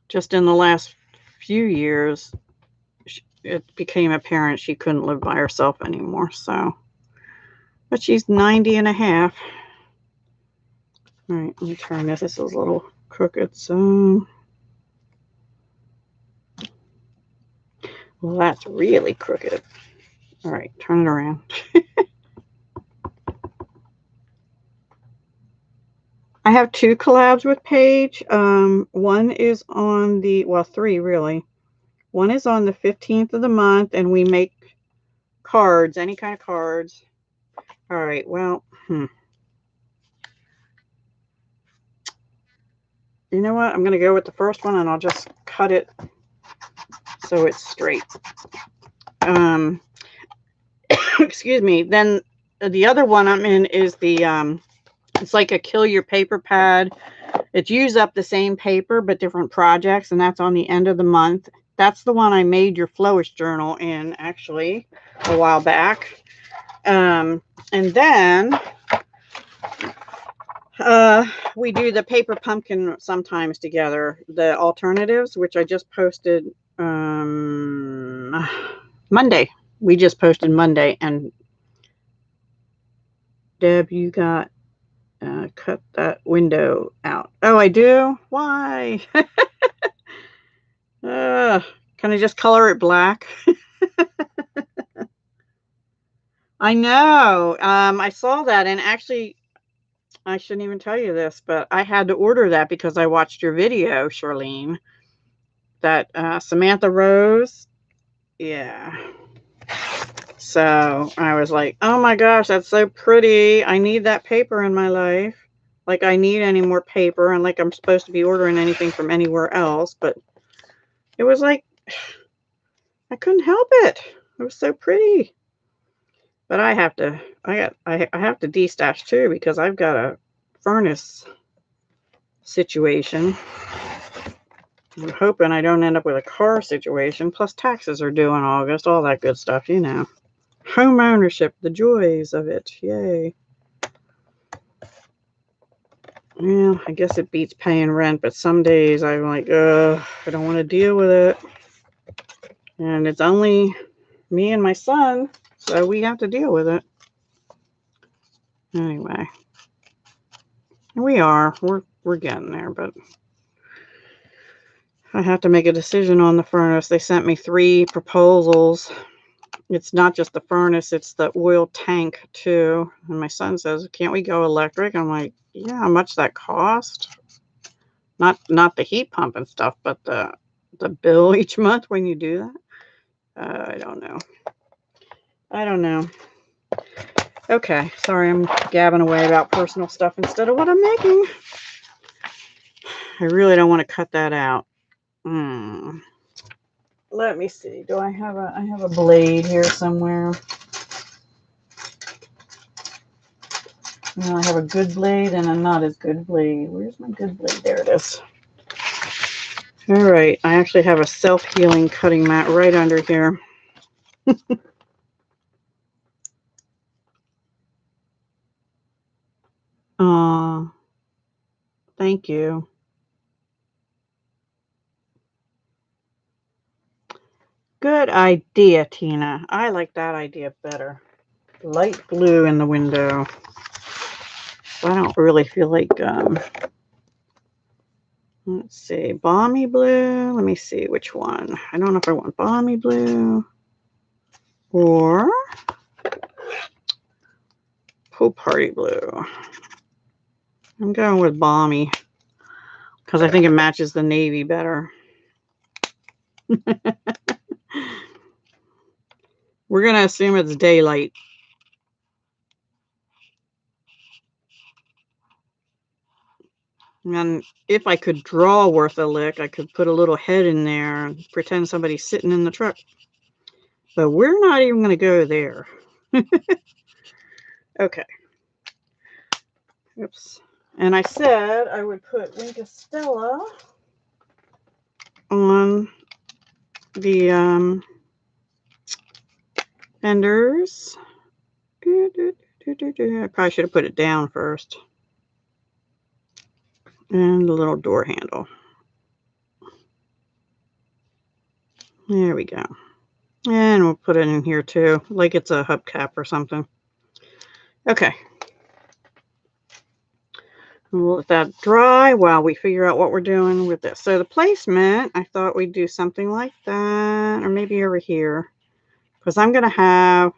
just in the last few years, it became apparent she couldn't live by herself anymore. So, but she's 90 and a half. All right, let me turn this. This is a little crooked. So, well, that's really crooked. All right, turn it around. I have 2 collabs with Paige. One is on the, well, 3 really. One is on the 15th of the month, and we make cards, any kind of cards. All right, well, you know what? I'm going to go with the first one, and I'll just cut it so it's straight. Excuse me. Then the other one I'm in is the, it's like a kill your paper pad. It's use up the same paper, but different projects, and that's on the end of the month. That's the one I made your Flourish journal in, actually, a while back. And then we do the paper pumpkin sometimes together, the alternatives, which I just posted Monday. We just posted Monday, and Deb, you got cut that window out. Oh, I do? Why? Can I just color it black? I know. I saw that, and actually, I shouldn't even tell you this, but I had to order that because I watched your video, Charlene. That Samantha Rose. Yeah. So I was like, oh my gosh, that's so pretty. I need that paper in my life. Like I need any more paper, and like I'm supposed to be ordering anything from anywhere else, but it was like, I couldn't help it. It was so pretty. But I have to destash too, because I've got a furnace situation. I'm hoping I don't end up with a car situation. Plus taxes are due in August, all that good stuff, you know. Home ownership, the joys of it. Yay. Well, I guess it beats paying rent, but some days I'm like, I don't want to deal with it. And it's only me and my son, so we have to deal with it. Anyway, we're getting there, but I have to make a decision on the furnace. They sent me 3 proposals. It's not just the furnace, it's the oil tank too. And my son says, can't we go electric? I'm like, yeah, how much that cost? Not the heat pump and stuff, but the bill each month when you do that. I don't know. Okay, sorry, I'm gabbing away about personal stuff instead of what I'm making. I really don't want to cut that out. Let me see. Do I have a blade here somewhere? No, I have a good blade and a not as good blade. Where's my good blade? There it is. All right, I actually have a self-healing cutting mat right under here. Thank you. Good idea, Tina. I like that idea better. Light blue in the window. I don't really feel like, let's see, balmy blue. Let me see which one. I don't know if I want balmy blue or pool party blue. I'm going with balmy because I think it matches the navy better. We're going to assume it's daylight. And if I could draw worth a lick, I could put a little head in there and pretend somebody's sitting in the truck. But we're not even going to go there. Okay. Oops. And I said I would put Stella on the fenders. I probably should have put it down first. And the little door handle. There we go. And we'll put it in here too, like it's a hubcap or something. Okay. We'll let that dry while we figure out what we're doing with this. So the placement, I thought we'd do something like that, or maybe over here. Because I'm going to have,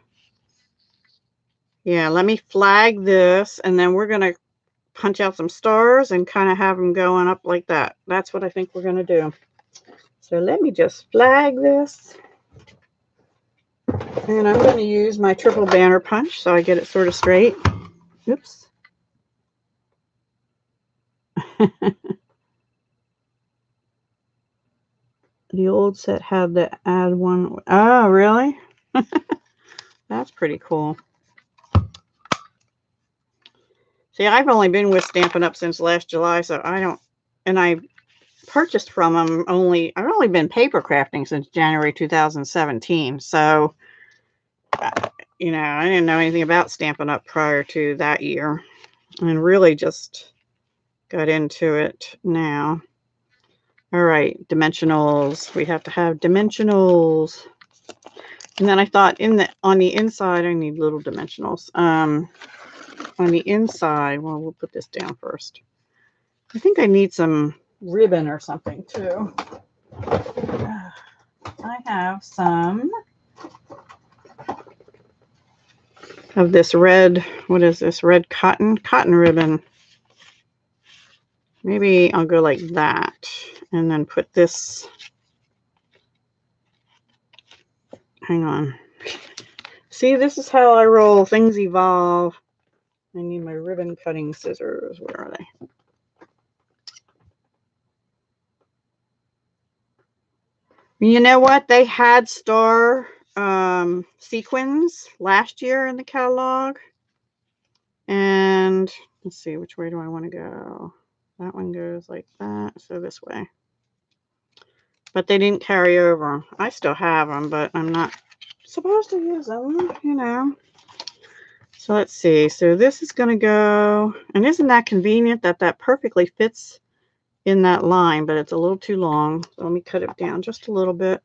yeah, let me flag this, and then we're going to punch out some stars and kind of have them going up like that. That's what I think we're going to do. So let me just flag this. And I'm going to use my triple banner punch so I get it sort of straight. Oops. The old set had the add one. Oh, really? That's pretty cool. See, I've only been with Stampin' Up since last July, so I don't, and I purchased from them I've only been paper crafting since January 2017. So, you know, I didn't know anything about Stampin' Up prior to that year, and really just got into it now. All right, dimensionals. We have to have dimensionals. And then I thought on the inside, I need little dimensionals. On the inside, well, we'll put this down first. I think I need some ribbon or something too. I have some of this red, what is this? Red cotton ribbon. Maybe I'll go like that and then put this. Hang on. See, this is how I roll. Things evolve. I need my ribbon cutting scissors. Where are they? You know what? They had star sequins last year in the catalog. And let's see, which way do I want to go? That one goes like that, so this way. But they didn't carry over. I still have them, but I'm not supposed to use them, you know. So let's see. So this is going to go, and isn't that convenient that that perfectly fits in that line, but it's a little too long. So let me cut it down just a little bit.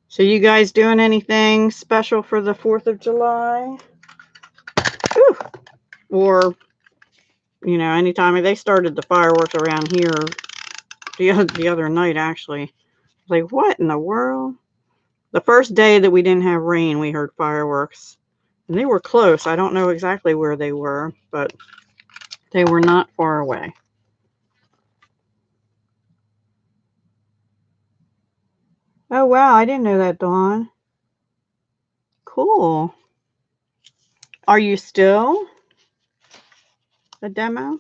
So you guys doing anything special for the 4th of July? Ooh. Or, you know, anytime they started the fireworks around here the other night, actually. Like, what in the world? The first day that we didn't have rain, we heard fireworks. And they were close. I don't know exactly where they were, but they were not far away. Oh, wow. I didn't know that, Dawn. Cool. Are you still a demo?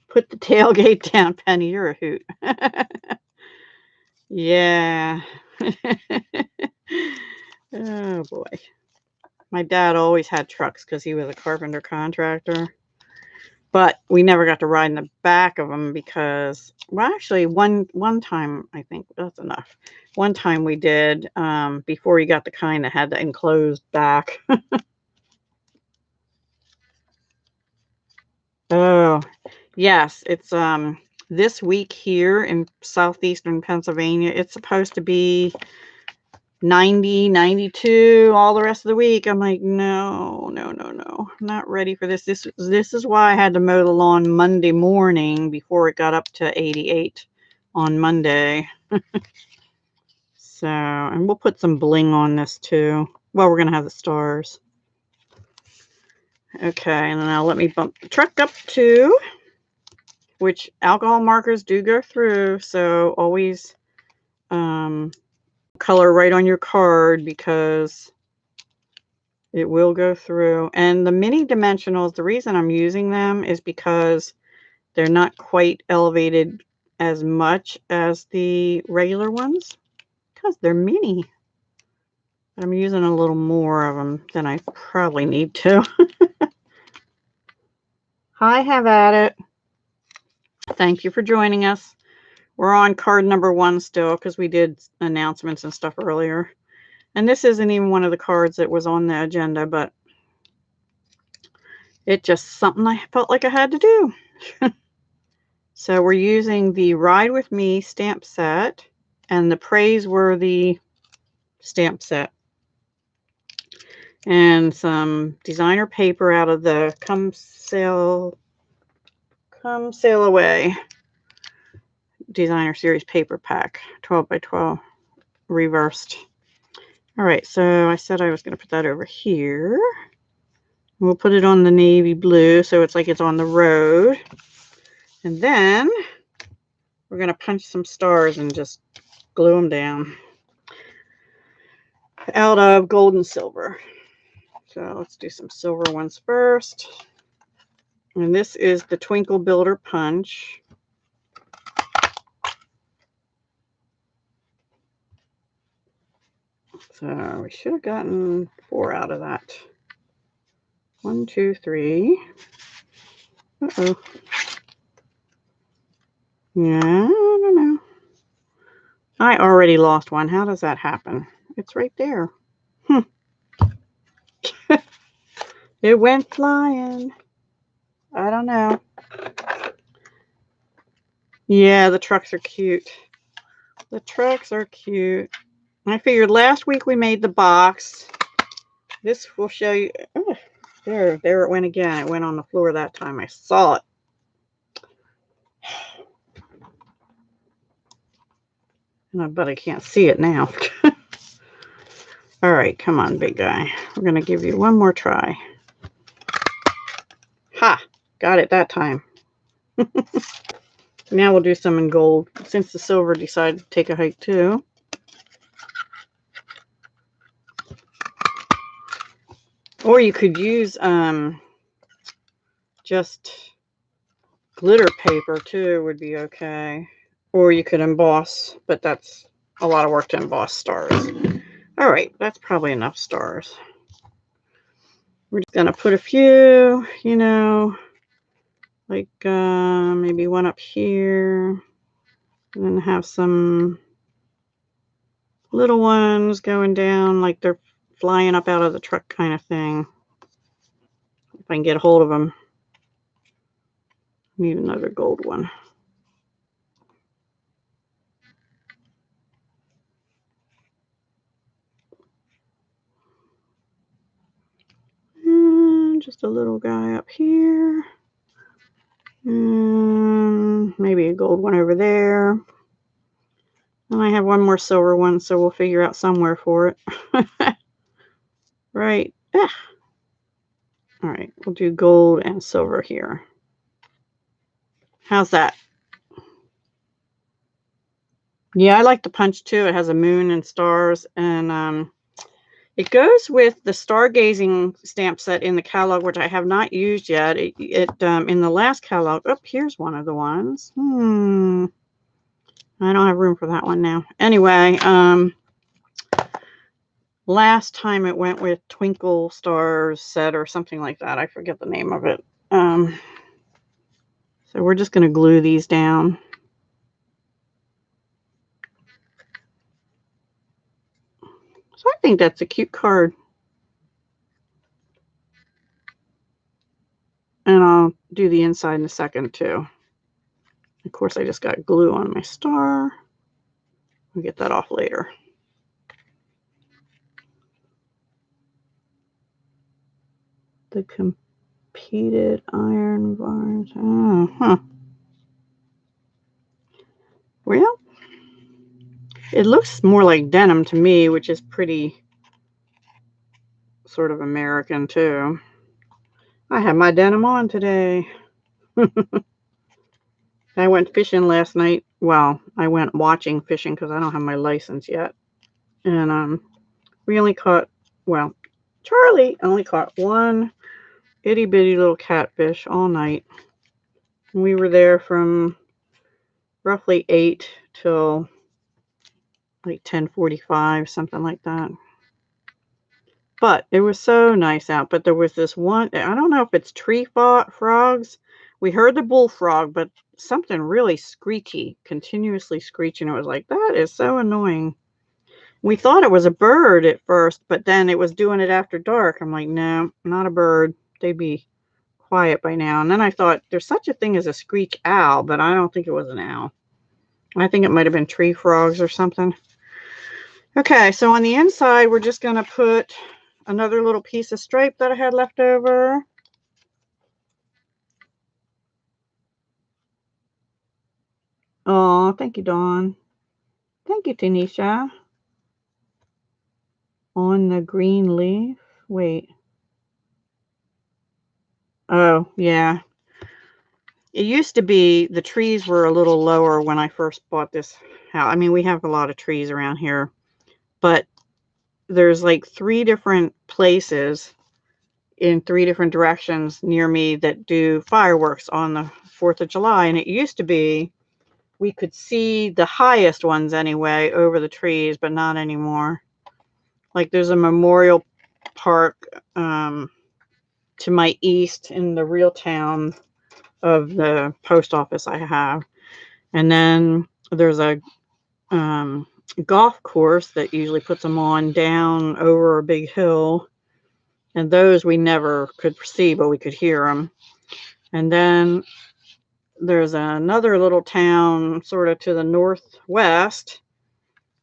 Put the tailgate down, Penny. You're a hoot. Yeah. Oh, boy. My dad always had trucks because he was a carpenter contractor. But we never got to ride in the back of them because, well, actually, one time, I think that's enough. One time we did, before you got the kind that had the enclosed back. Oh, yes. It's this week here in southeastern Pennsylvania. It's supposed to be 90, 92 all the rest of the week. I'm like, no, I'm not ready for this. This is why I had to mow the lawn Monday morning before it got up to 88 on Monday. So, and we'll put some bling on this too. Well, we're going to have the stars. Okay, and now let me bump the truck up too, which alcohol markers do go through. So always color right on your card because It will go through. And the mini dimensionals, the reason I'm using them is because they're not quite elevated as much as the regular ones because they're mini. I'm using a little more of them than I probably need to. Hi, have at it. Thank you for joining us. We're on card number 1 still because we did announcements and stuff earlier. And this isn't even one of the cards that was on the agenda, but it's just something I felt like I had to do. So we're using the Ride With Me stamp set and the Praiseworthy stamp set. And some designer paper out of the Come Sail Away designer series paper pack, 12 by 12 reversed. All right, so I said I was going to put that over here. We'll put it on the navy blue so it's like it's on the road. And then we're going to punch some stars and just glue them down out of gold and silver. So let's do some silver ones first. And this is the Twinkle Builder Punch. So we should have gotten 4 out of that. 1, 2, 3. Uh-oh. Yeah, I don't know. I already lost one. How does that happen? It's right there. It went flying. I don't know. Yeah, the trucks are cute. The trucks are cute. I figured last week we made the box. This will show you. Oh, there it went again. It went on the floor that time. I saw it. But I can't see it now. All right, come on, big guy. We're going to give you one more try. Ha! Got it that time. Now we'll do some in gold, since the silver decided to take a hike too. Or you could use just glitter paper too, would be okay. Or you could emboss, but that's a lot of work to emboss stars. All right, that's probably enough stars. We're just gonna put a few, you know, like maybe one up here, and then have some little ones going down like they're flying up out of the truck kind of thing. If I can get a hold of them. Need another gold one. And just a little guy up here. And maybe a gold one over there. And I have one more silver one, so we'll figure out somewhere for it. Right. Ah. All right, we'll do gold and silver here. How's that? Yeah, I like the punch too. It has a moon and stars, and it goes with the stargazing stamp set in the catalog, which I have not used yet. It in the last catalog. Oh, here's one of the ones. I don't have room for that one now. Anyway, last time it went with Twinkle Stars set or something like that. I forget the name of it. So we're just going to glue these down. So I think that's a cute card. And I'll do the inside in a second too. Of course, I just got glue on my star. I'll get that off later. The competed iron bars. Oh, Well, it looks more like denim to me, which is pretty sort of American too. I have my denim on today. I went fishing last night. Well, I went watching fishing because I don't have my license yet. And we only caught, well, Charlie only caught one itty bitty little catfish all night. We were there from roughly 8 till like 10:45, something like that. But it was so nice out. But there was this one, I don't know if it's tree frogs. We heard the bullfrog, but something really screechy, continuously screeching. It was like, that is so annoying. We thought it was a bird at first, but then it was doing it after dark. I'm like, no, not a bird. They'd be quiet by now. And then I thought there's such a thing as a screech owl, but I don't think it was an owl. I think it might have been tree frogs or something. Okay, so on the inside, we're just going to put another little piece of stripe that I had left over. Oh, thank you, Dawn. Thank you, Tanisha. On the green leaf. Wait. Oh, yeah. It used to be the trees were a little lower when I first bought this house. I mean, we have a lot of trees around here, but there's like 3 different places in 3 different directions near me that do fireworks on the 4th of July. And it used to be we could see the highest ones anyway over the trees, but not anymore. Like there's a memorial park to my east in the real town of the post office I have. And then there's a golf course that usually puts them on down over a big hill. And those we never could see, but we could hear them. And then there's another little town sort of to the northwest,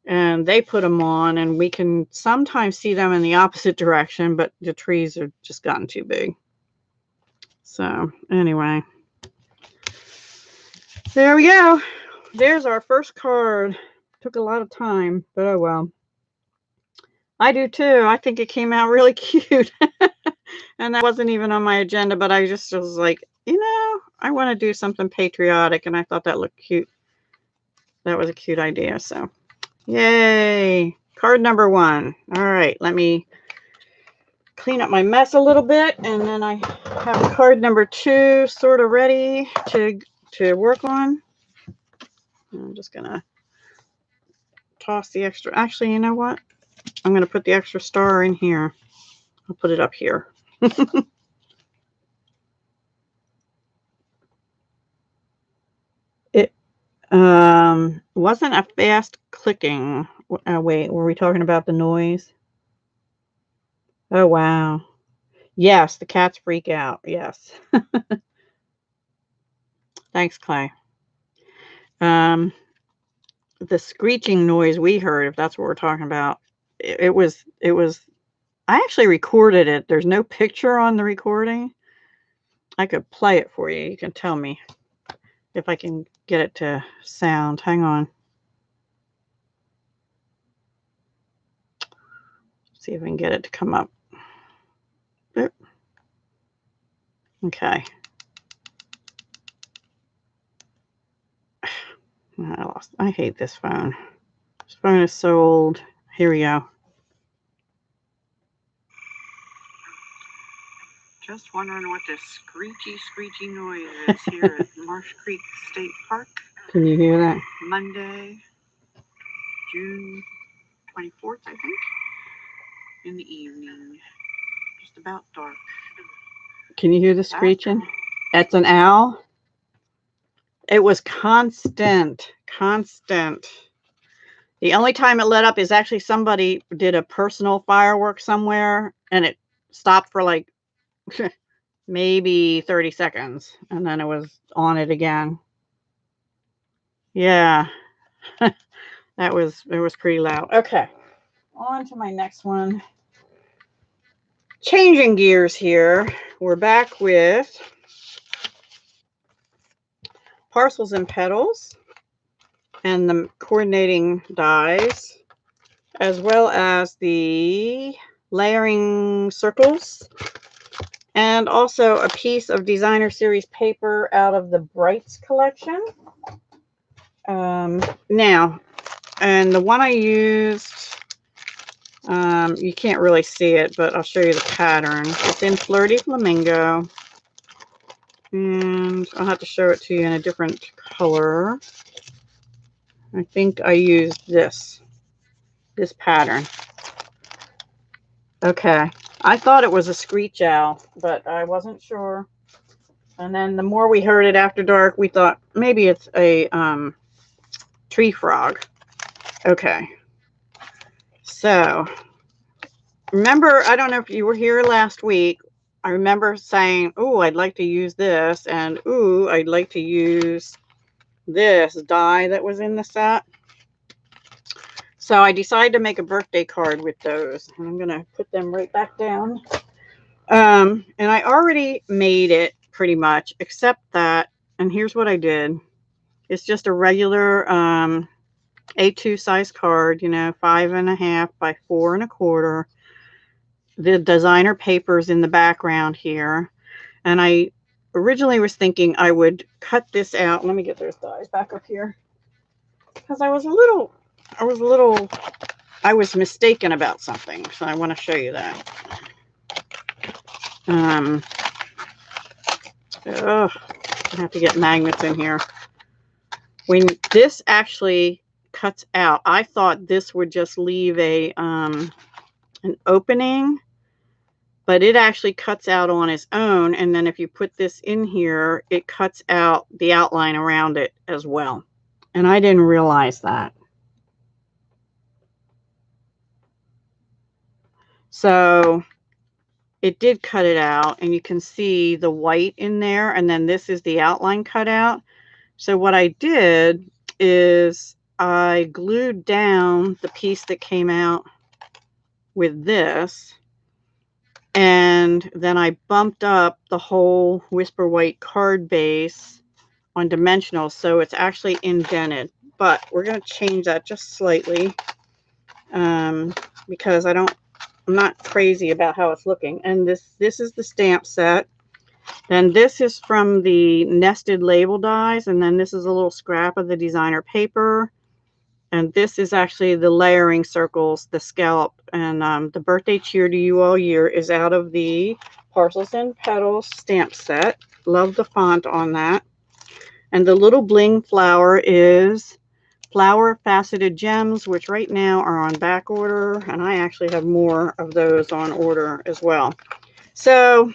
and they put them on, and we can sometimes see them in the opposite direction, but the trees are just gotten too big. So anyway, there we go. There's our first card. Took a lot of time, but oh well. I do too. I think it came out really cute. And that wasn't even on my agenda, but I just was like, you know, I want to do something patriotic, and I thought that looked cute. That was a cute idea. So yay. Card number 1. All right, let me clean up my mess a little bit, and then I have card number 2 sort of ready to work on. I'm just gonna toss the extra. Actually, you know what? I'm gonna put the extra star in here. I'll put it up here. It wasn't a fast clicking. Wait, were we talking about the noise? Oh wow. Yes, the cats freak out. Yes. Thanks, Clay. The screeching noise we heard, if that's what we're talking about, it was I actually recorded it. There's no picture on the recording. I could play it for you. You can tell me if I can get it to sound. Hang on. See if I can get it to come up. Oop. Okay. I hate this phone. This phone is so old. Here we go. Just wondering what this screechy noise is here at Marsh Creek State Park. Can you hear that? Monday, June 24th, I think, in the evening. Just about dark. Can you hear the screeching? That's an owl. It was constant. The only time it let up is actually somebody did a personal firework somewhere, and it stopped for like maybe 30 seconds, and then it was on it again. Yeah. It was pretty loud. Okay, on to my next one. Changing gears here. We're back with Parcels and Petals and the coordinating dies, as well as the layering circles, and also a piece of designer series paper out of the Brights collection. Now, and the one I used You can't really see it, but I'll show you the pattern. It's in Flirty Flamingo. And I'll have to show it to you in a different color. I think I used this pattern. Okay. I thought it was a screech owl, but I wasn't sure. And then the more we heard it after dark, we thought maybe it's a tree frog. Okay. So, remember, I don't know if you were here last week. I remember saying, oh, I'd like to use this, and ooh, I'd like to use this die that was in the set. So I decided to make a birthday card with those. And I'm going to put them right back down. And I already made it pretty much, except that, and here's what I did. It's just a regular A2 size card, you know, 5.5 by 4.25. The designer papers in the background here. And I originally was thinking I would cut this out. Let me get those dies back up here. Because I was mistaken about something. So I want to show you that. I have to get magnets in here. When this actually cuts out, I thought this would just leave a an opening, but it actually cuts out on its own. And then if you put this in here, it cuts out the outline around it as well. And I didn't realize that. So it did cut it out, and you can see the white in there, and then this is the outline cut out. So what I did is I glued down the piece that came out with this, and then I bumped up the whole Whisper White card base on dimensional, so it's actually indented. But we're going to change that just slightly because I'm not crazy about how it's looking. And this is the stamp set. Then this is from the nested label dies, and then this is a little scrap of the designer paper. And this is actually the layering circles, the scallop, and the birthday cheer to you all year is out of the Parcels and Petals stamp set. Love the font on that. And the little bling flower is Flower Faceted Gems, which right now are on back order, and I actually have more of those on order as well. So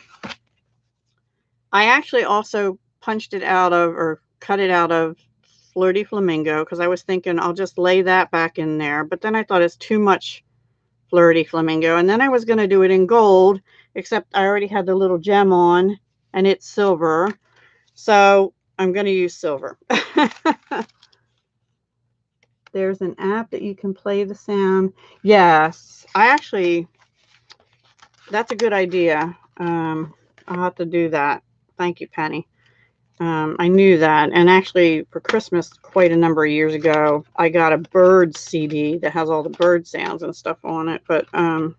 I actually also punched it out of, or cut it out of, Flirty Flamingo, because I was thinking I'll just lay that back in there, but then I thought it's too much Flirty Flamingo, and then I was going to do it in gold, except I already had the little gem on, and it's silver, so I'm going to use silver. There's an app that you can play the sound. Yes, that's a good idea. I'll have to do that. Thank you, Penny. I knew that. And actually, for Christmas, quite a number of years ago, I got a bird CD that has all the bird sounds and stuff on it. But I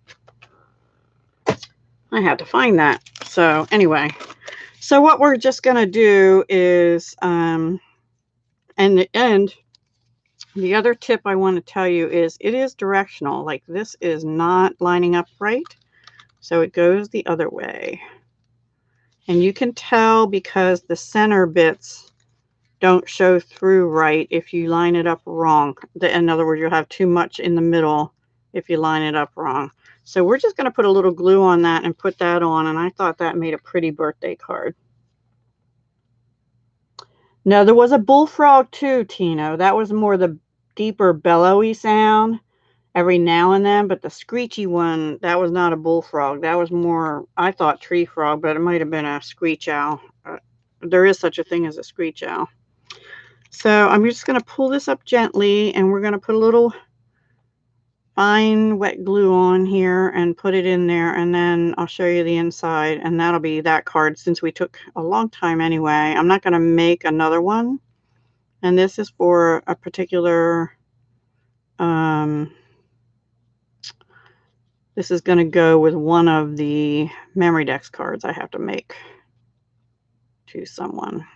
had to find that. So anyway, so what we're just going to do is, and the other tip I want to tell you is it is directional. Like, this is not lining up right. So it goes the other way. And you can tell because the center bits don't show through right if you line it up wrong. In other words, you'll have too much in the middle if you line it up wrong. So we're just going to put a little glue on that and put that on. And I thought that made a pretty birthday card. No, there was a bullfrog too, Tino. That was more the deeper bellowy sound every now and then. But the screechy one, that was not a bullfrog. That was more, I thought, tree frog, but it might have been a screech owl. There is such a thing as a screech owl. So I'm just going to pull this up gently, and we're going to put a little fine wet glue on here and put it in there, and then I'll show you the inside, and that'll be that card since we took a long time anyway. I'm not going to make another one, and this is for a particular, this is going to go with one of the Memory Dex cards I have to make to someone.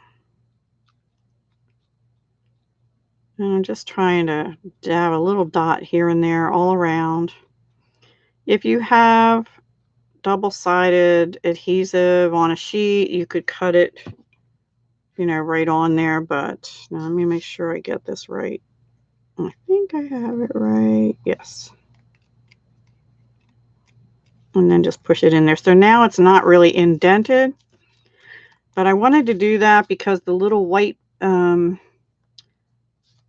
And I'm just trying to have a little dot here and there all around. If you have double-sided adhesive on a sheet, you could cut it, you know, right on there, but now let me make sure I get this right. I think I have it right. Yes. And then just push it in there. So now it's not really indented, but I wanted to do that because the little white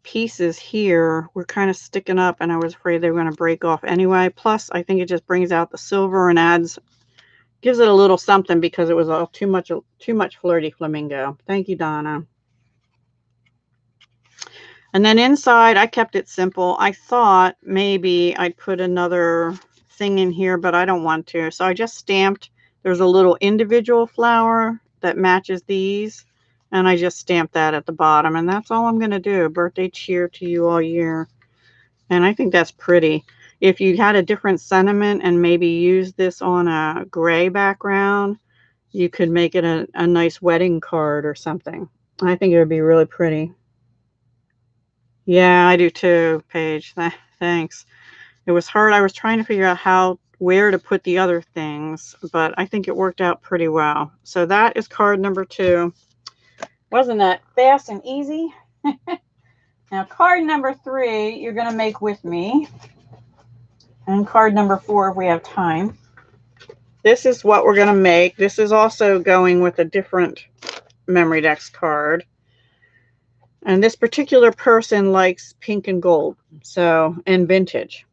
pieces here were kind of sticking up and I was afraid they were going to break off anyway. Plus, I think it just brings out the silver and gives it a little something because it was all too much Flirty Flamingo. Thank you, Donna. And then inside, I kept it simple. I thought maybe I'd put another thing in here, but I don't want to. So I just stamped. There's a little individual flower that matches these. And I just stamped that at the bottom. And that's all I'm going to do. Birthday cheer to you all year. And I think that's pretty. If you had a different sentiment and maybe use this on a gray background, you could make it a nice wedding card or something. I think it would be really pretty. Yeah, I do too, Paige. Thanks. It was hard. I was trying to figure out where to put the other things, but I think it worked out pretty well. So that is card number 2. Wasn't that fast and easy? Now, card number 3, you're going to make with me. And card number 4, if we have time. This is what we're going to make. This is also going with a different Memory Dex card. And this particular person likes pink and gold, and vintage.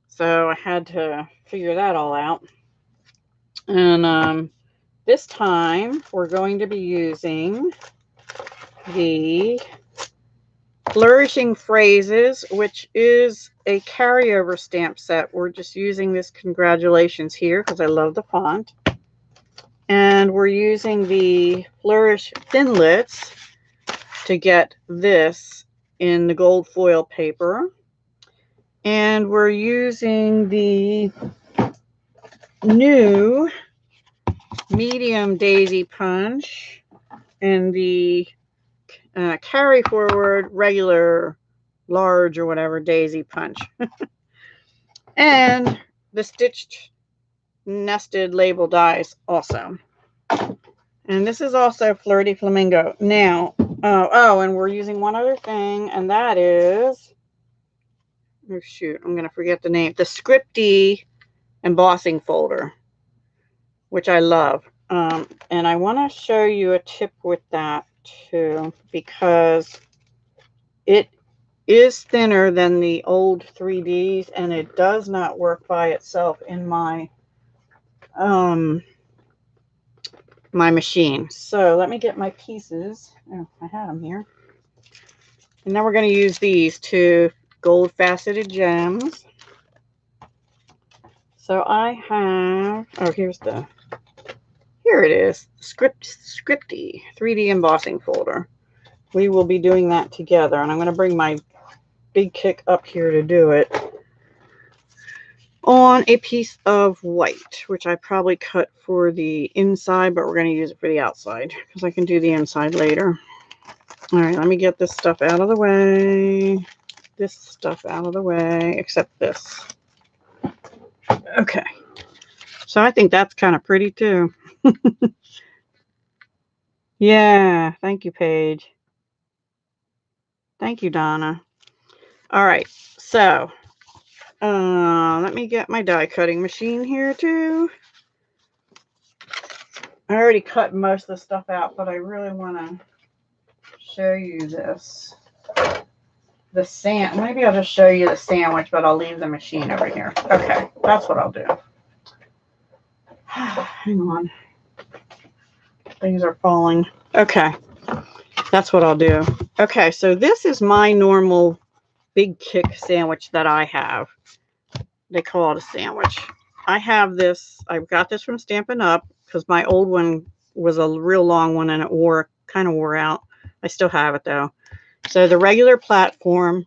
So I had to figure that all out. And this time we're going to be using the Flourishing Phrases, which is a carryover stamp set. We're just using this congratulations here because I love the font. And we're using the Flourish Thinlits to get this in the gold foil paper. And we're using the new medium daisy punch and the carry forward regular large or whatever daisy punch. And the stitched nested label dies also. And this is also Flirty Flamingo. Now, and we're using one other thing, and that is, oh shoot, I'm going to forget the name. The Scripty embossing folder, which I love. And I want to show you a tip with that too, because it is thinner than the old 3Ds, and it does not work by itself in my my machine. So let me get my pieces. Oh, I had them here. And then we're going to use these 2 gold faceted gems. So I have, here it is, Scripty 3D embossing folder. We will be doing that together, and I'm going to bring my big kick up here to do it on a piece of white, which I probably cut for the inside, but we're going to use it for the outside because I can do the inside later. All right, let me get this stuff out of the way. This stuff out of the way, except this. Okay. So I think that's kind of pretty too. Yeah, thank you, Paige. Thank you, Donna. All right, so let me get my die cutting machine here too. I already cut most of the stuff out, but I really want to show you this. Maybe I'll just show you the sandwich, but I'll leave the machine over here. Okay, that's what I'll do. Hang on. Things are falling. Okay, that's what I'll do. Okay, so this is my normal big kick sandwich that I have. They call it a sandwich. I have this. I've got this from Stampin' Up because my old one was a real long one and it kind of wore out. I still have it though. So the regular platform.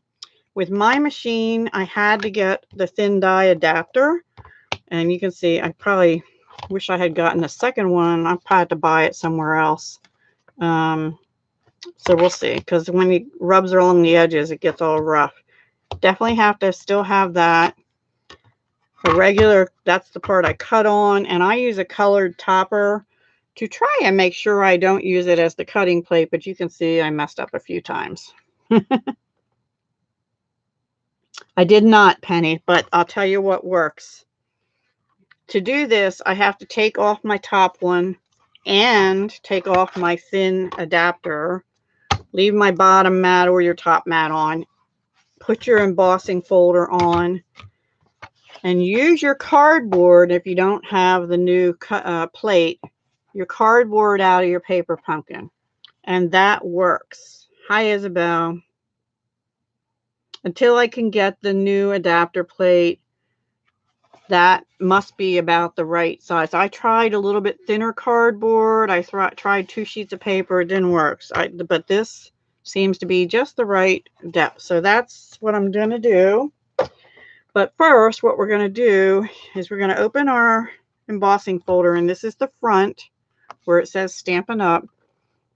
With my machine, I had to get the thin die adapter. And you can see, I probably wish I had gotten the second one. I probably had to buy it somewhere else. So we'll see. Because when it rubs along the edges, it gets all rough. Definitely have to still have that. a regular, that's the part I cut on, and I use a colored topper to try and make sure I don't use it as the cutting plate, but you can see I messed up a few times. I did not, Penny, but I'll tell you what works. To do this, I have to take off my top one and take off my thin adapter. Leave my bottom mat or your top mat on. Put your embossing folder on. And use your cardboard if you don't have the new plate. Your cardboard out of your paper pumpkin. And that works. Hi, Isabel. Until I can get the new adapter plate, that must be about the right size. I tried a little bit thinner cardboard. I tried 2 sheets of paper. It didn't work. But this seems to be just the right depth. So that's what I'm going to do. But first, what we're going to do is we're going to open our embossing folder. And this is the front where it says Stampin' Up.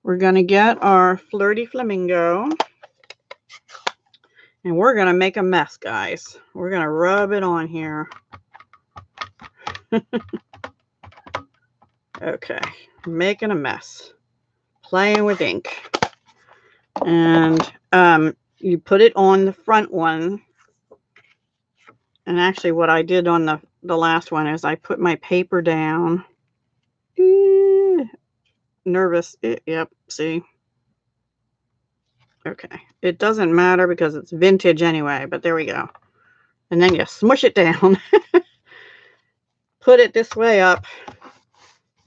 We're going to get our Flirty Flamingo. And we're going to make a mess, guys. We're going to rub it on here. Okay, making a mess, playing with ink, and you put it on the front one. And actually, what I did on the last one is I put my paper down. Nervous. Yep. See. Okay. It doesn't matter because it's vintage anyway. But there we go. And then you smush it down. Put it this way up.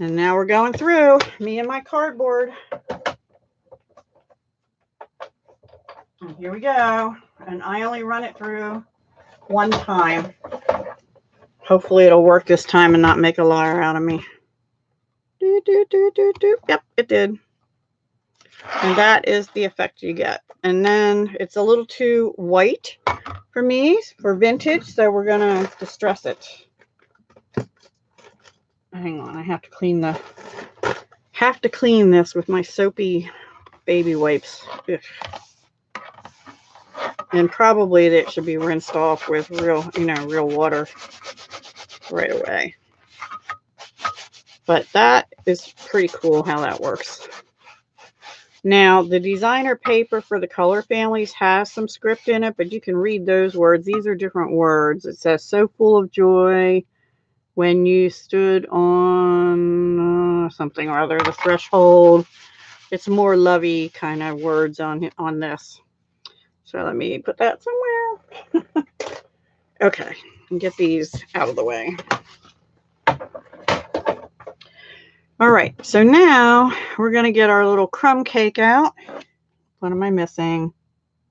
And now we're going through, me and my cardboard. And here we go. And I only run it through one time. Hopefully it'll work this time and not make a liar out of me. Yep, it did. And that is the effect you get. And then it's a little too white for me, for vintage, so we're going to distress it. Hang on, I have to clean this with my soapy baby wipes. Ugh. And probably it should be rinsed off with real water right away. But that is pretty cool how that works. Now, the designer paper for the color families has some script in it, but you can read those words. These are different words. It says, so full of joy when you stood on something or other, the threshold. It's more lovey kind of words on this. So let me put that somewhere. Okay, and get these out of the way. All right, so now we're going to get our little crumb cake out. What am I missing?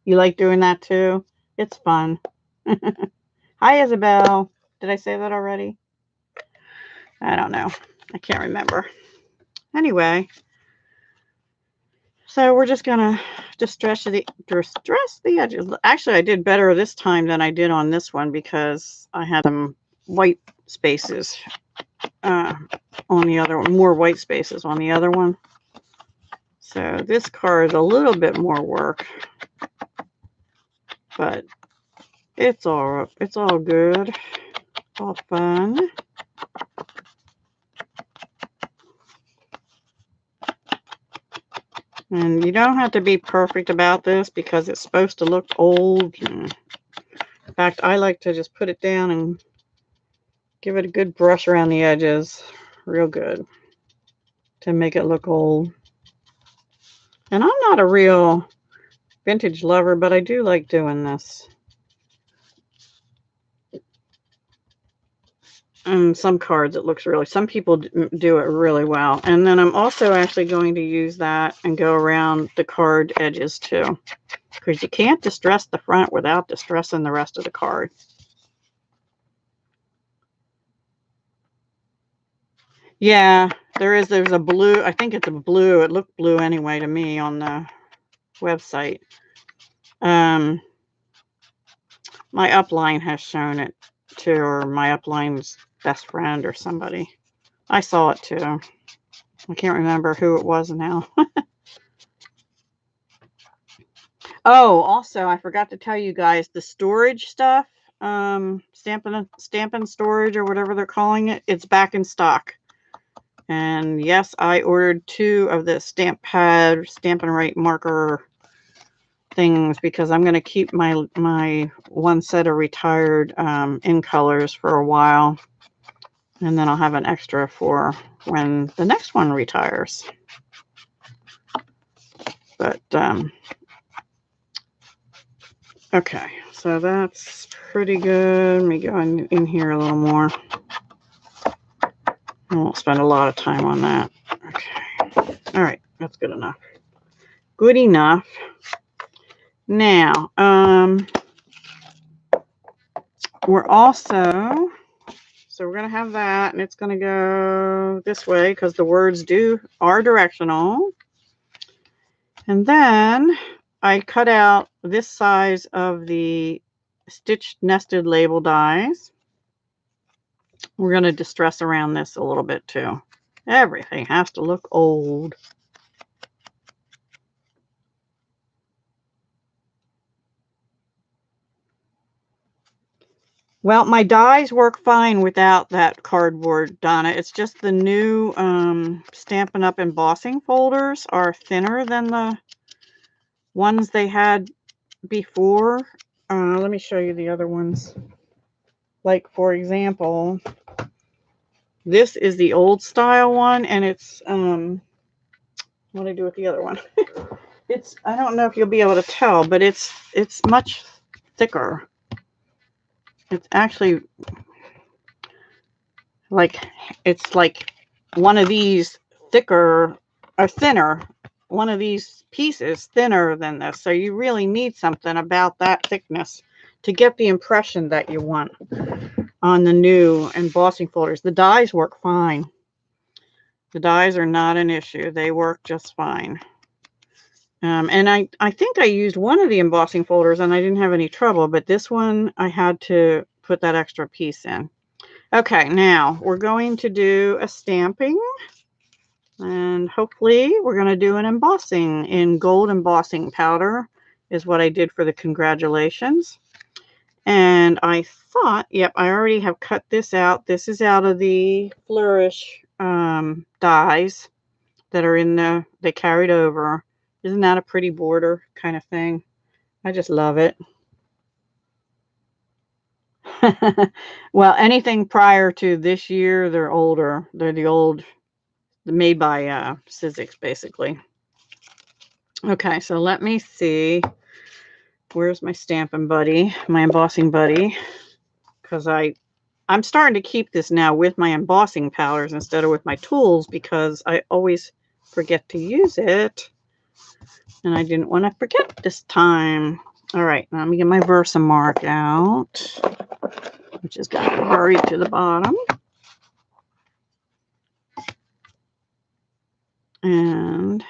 You like doing that too? It's fun. Hi, Isabel. Did I say that already? I don't know. I can't remember. Anyway, so we're just going to distress the edges. Actually, I did better this time than I did on this one because I had some white spaces on the other one, more white spaces on the other one. So this card is a little bit more work, but it's all good, all fun. And you don't have to be perfect about this because it's supposed to look old. In fact, I like to just put it down and give it a good brush around the edges, real good, to make it look old. And I'm not a real vintage lover, but I do like doing this. And some cards it looks really, some people do it really well. And then I'm also actually going to use that and go around the card edges too, because you can't distress the front without distressing the rest of the card. Yeah, there's a blue, I think it's a blue, it looked blue anyway to me on the website. My upline has shown it too, or my upline's best friend or somebody. I saw it too. I can't remember who it was now. Oh, also, I forgot to tell you guys, the storage stuff, Stampin' Storage or whatever they're calling it, it's back in stock. And yes, I ordered 2 of the stamp pad, Stampin' Right marker things because I'm going to keep my one set of retired in colors for a while. And then I'll have an extra for when the next one retires. But, okay, so that's pretty good. Let me go in here a little more. I won't spend a lot of time on that. Okay. All right, that's good enough. Good enough. Now, we're also, so we're going to have that, and it's going to go this way because the words are directional. And then I cut out this size of the stitched nested label dies. We're going to distress around this a little bit too. Everything has to look old. Well, my dies work fine without that cardboard, Donna. It's just the new Stampin' Up! Embossing folders are thinner than the ones they had before. Let me show you the other ones. Like, for example, this is the old style one, and it's, what do I do with the other one? It's, I don't know if you'll be able to tell, but it's much thicker. It's actually like, it's like one of these thicker or thinner, one of these pieces thinner than this. So you really need something about that thickness to get the impression that you want on the new embossing folders. The dies work fine. The dies are not an issue. They work just fine. And I think I used one of the embossing folders and I didn't have any trouble, but this one I had to put that extra piece in. Okay, now we're going to do a stamping, and hopefully we're going to do an embossing in gold embossing powder is what I did for the congratulations. And I thought, yep, I already have cut this out. This is out of the Flourish dies that are in they carried over. Isn't that a pretty border kind of thing? I just love it. Well, anything prior to this year, they're older. They're the old, made by Sizzix, basically. Okay, so let me see. Where's my stamping buddy, my embossing buddy? Because I'm starting to keep this now with my embossing powders instead of with my tools because I always forget to use it. And I didn't want to forget this time. All right, now let me get my Versamark out, which has got buried to the bottom. And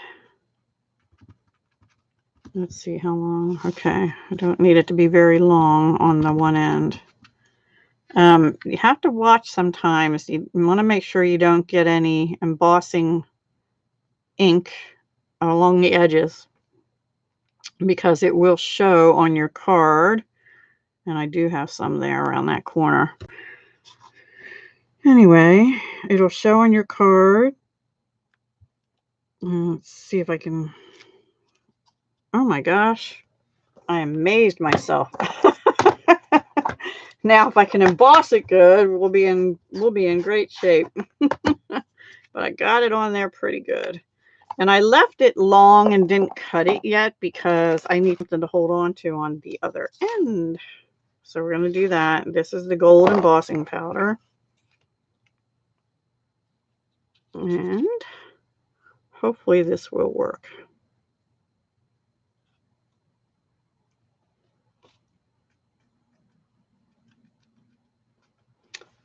let's see how long. Okay, I don't need it to be very long on the one end. You have to watch sometimes. You want to make sure you don't get any embossing ink along the edges because it will show on your card. And I do have some there around that corner. Anyway, it'll show on your card. Let's see if I can. Oh my gosh, I amazed myself. Now, if I can emboss it good, we'll be in great shape. But I got it on there pretty good. And I left it long and didn't cut it yet because I need something to hold on to on the other end. So we're going to do that. This is the gold embossing powder. And hopefully this will work.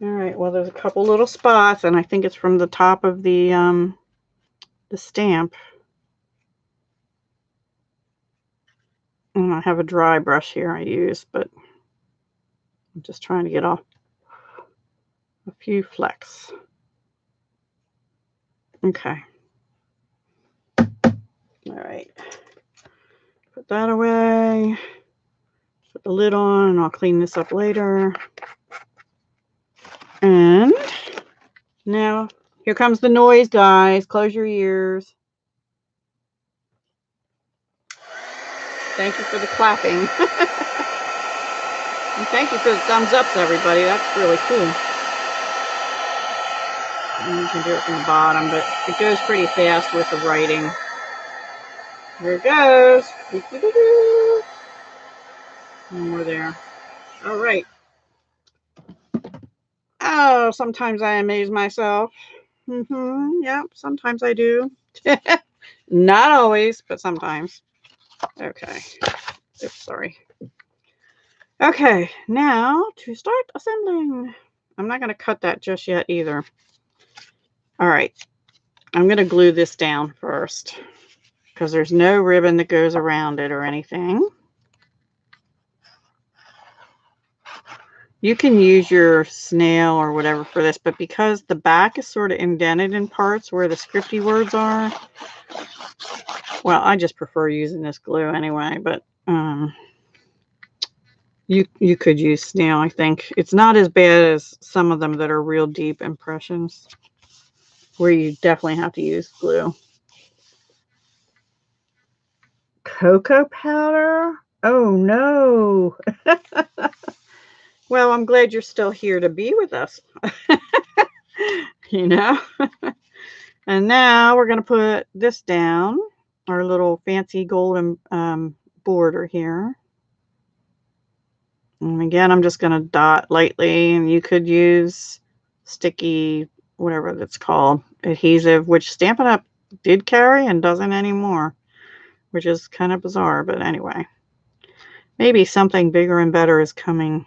All right, well, there's a couple little spots, and I think it's from the top of the stamp. And I have a dry brush here I use, but I'm just trying to get off a few flecks. Okay. All right. Put that away. Put the lid on and I'll clean this up later. And now here comes the noise, guys. Close your ears. Thank you for the clapping. And thank you for the thumbs ups, everybody. That's really cool. And you can do it from the bottom, but it goes pretty fast with the writing. Here it goes. And we're there. All right. Oh, sometimes I amaze myself. Yep, sometimes I do. Not always, but sometimes. Okay. Oops, sorry. Okay, now to start assembling. I'm not going to cut that just yet either. All right. I'm going to glue this down first because there's no ribbon that goes around it or anything. You can use your snail or whatever for this, but because the back is sort of indented in parts where the scripty words are, well, I just prefer using this glue anyway, but you could use snail, I think. It's not as bad as some of them that are real deep impressions where you definitely have to use glue. Cocoa powder? Oh, no. Well, I'm glad you're still here to be with us. You know? And now we're going to put this down, our little fancy golden border here. And again, I'm just going to dot lightly, and you could use sticky, whatever that's called, adhesive, which Stampin' Up! Did carry and doesn't anymore, which is kind of bizarre, but anyway. Maybe something bigger and better is coming.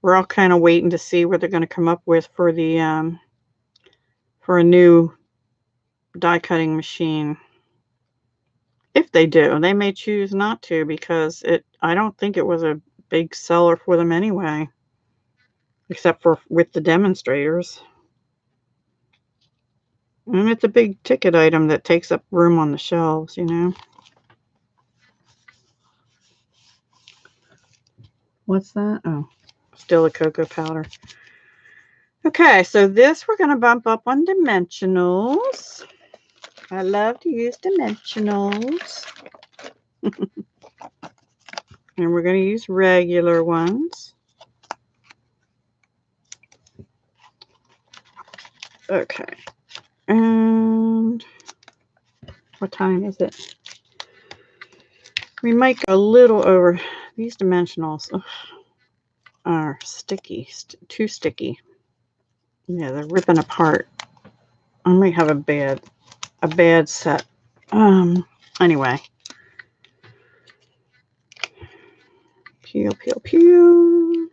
We're all kind of waiting to see what they're going to come up with for the for a new die cutting machine. If they do, they may choose not to because I don't think it was a big seller for them anyway, except for with the demonstrators. And it's a big ticket item that takes up room on the shelves, you know. What's that? Oh, still a cocoa powder. Okay, so this we're going to bump up on dimensionals. I love to use dimensionals. And we're going to use regular ones. Okay. And what time is it? We might go a little over. These dimensionals are sticky, too sticky. Yeah, they're ripping apart. I might have a bad set. Anyway. Peel, peel, peel.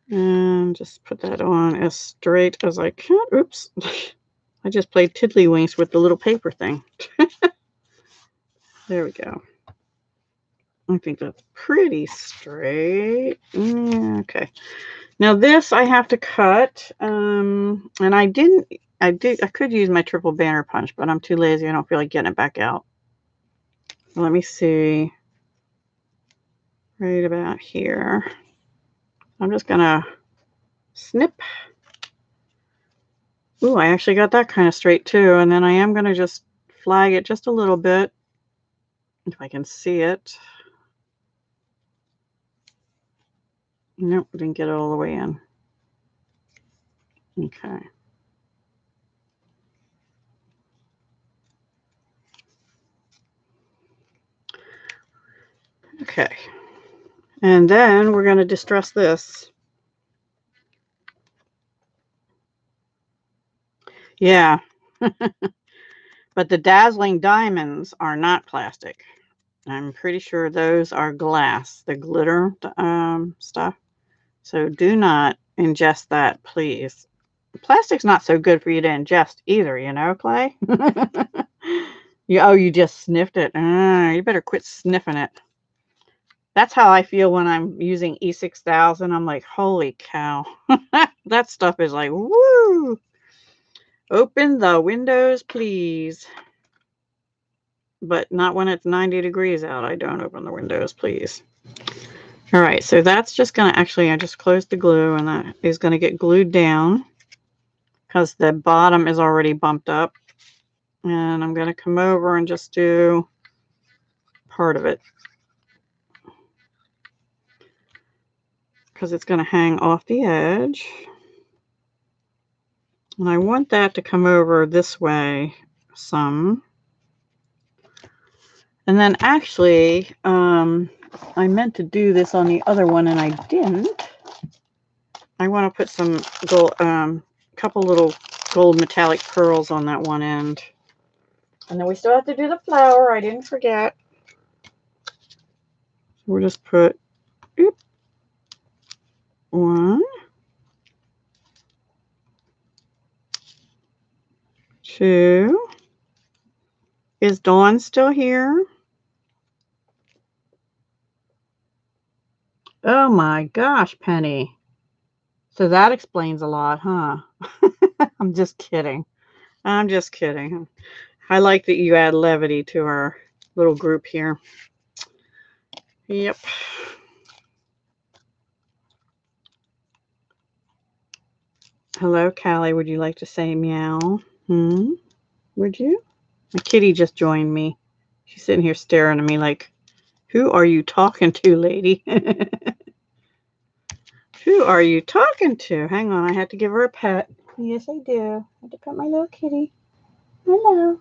And just put that on as straight as I can. Oops. I just played tiddlywinks with the little paper thing. There we go. I think that's pretty straight. Yeah, okay. Now this I have to cut. And I could use my triple banner punch, but I'm too lazy. I don't feel like getting it back out. Let me see. Right about here. I'm just gonna snip. Ooh, I actually got that kind of straight too. And then I am gonna just flag it just a little bit, if I can see it. Nope, didn't get it all the way in. Okay. Okay. And then we're going to distress this. Yeah. But the dazzling diamonds are not plastic. I'm pretty sure those are glass, the glitter stuff. So do not ingest that, please. Plastic's not so good for you to ingest either, you know, Clay? You just sniffed it. You better quit sniffing it. That's how I feel when I'm using E6000. I'm like, holy cow. That stuff is like, woo! Open the windows, please. but not when it's 90 degrees out. I don't open the windows, please. All right, so that's just going to actually, I just closed the glue, and that is going to get glued down because the bottom is already bumped up. And I'm going to come over and just do part of it because it's going to hang off the edge. And I want that to come over this way some. And then actually, I meant to do this on the other one and I didn't. I want to put some gold, couple little gold metallic pearls on that one end. And then we still have to do the flower. I didn't forget. So we'll just put 1, 2. Is Dawn still here? Oh my gosh, Penny. So that explains a lot, huh? I'm just kidding. I'm just kidding. I like that you add levity to our little group here. Yep. Hello, Callie. Would you like to say meow? Would you? My kitty just joined me. She's sitting here staring at me like, who are you talking to, lady? Who are you talking to? Hang on, I had to give her a pet. Yes, I do. I had to pet my little kitty. Hello.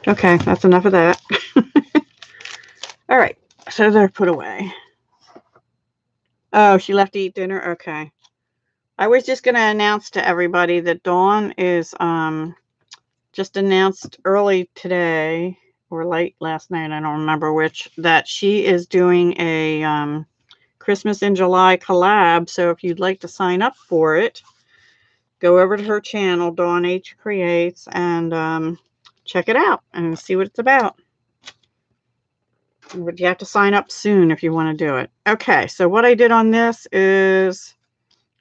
Okay, that's enough of that. All right, so they're put away. Oh, she left to eat dinner? Okay. I was just going to announce to everybody that Dawn is just announced early today or late last night, I don't remember which, that she is doing a Christmas in July collab. So if you'd like to sign up for it, go over to her channel, Dawn H Creates, and check it out and see what it's about. But you have to sign up soon if you want to do it. Okay, so what I did on this is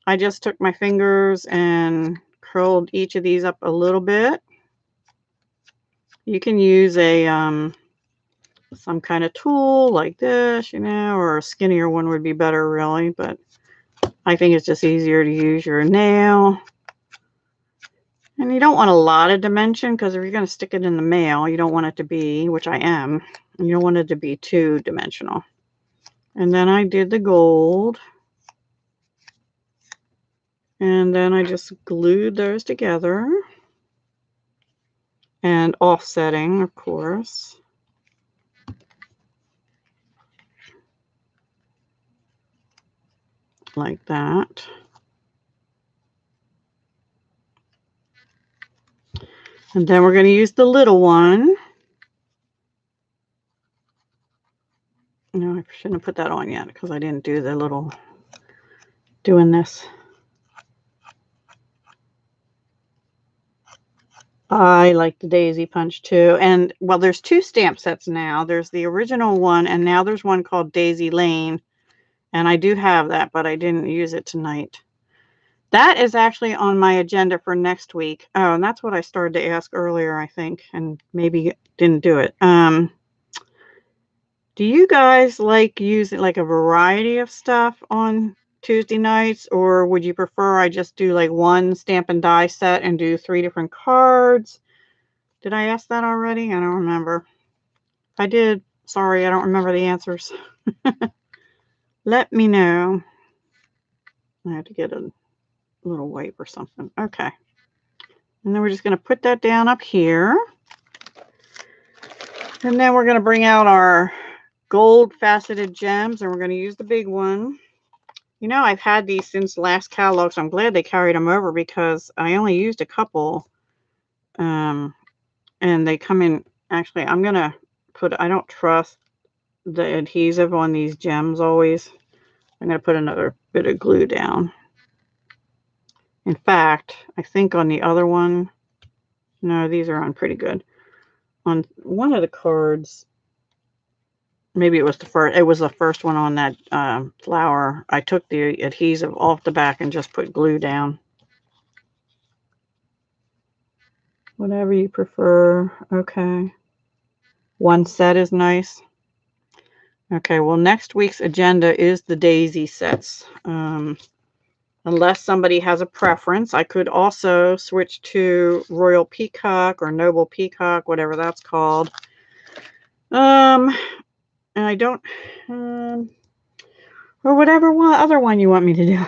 I just took my fingers and curled each of these up a little bit. You can use a some kind of tool like this, you know, or a skinnier one would be better really, but I think it's just easier to use your nail. And you don't want a lot of dimension because if you're going to stick it in the mail, you don't want it to be, which I am, you don't want it to be too dimensional. And then I did the gold. And then I just glued those together. And offsetting, of course. Like that. And then we're going to use the little one. No, I shouldn't have put that on yet because I didn't do the little doing this. I like the daisy punch too. And well, there's 2 stamp sets now. There's the original one, and now there's one called Daisy Lane. And I do have that, but I didn't use it tonight. That is actually on my agenda for next week. Oh, and that's what I started to ask earlier, I think, and maybe didn't do it. Do you guys like using like a variety of stuff on Tuesday nights, or would you prefer I just do like one stamp and die set and do 3 different cards? Did I ask that already? I don't remember. If I did, sorry, I don't remember the answers. Let me know. I have to get a little wipe or something. Okay. And then we're just going to put that down up here. And then we're going to bring out our gold faceted gems, and we're going to use the big one. You know, I've had these since last catalog, so I'm glad they carried them over because I only used a couple. And they come in, actually, I'm going to put, I don't trust the adhesive on these gems always. I'm going to put another bit of glue down. In fact, I think on the other one, no, these are on pretty good. On one of the cards, maybe it was the first one on that flower. I took the adhesive off the back and just put glue down. Whatever you prefer. Okay. one set is nice. Okay, well, next week's agenda is the daisy sets. Unless somebody has a preference, I could also switch to Royal Peacock or Noble Peacock, whatever that's called. And I don't, or whatever other one you want me to do.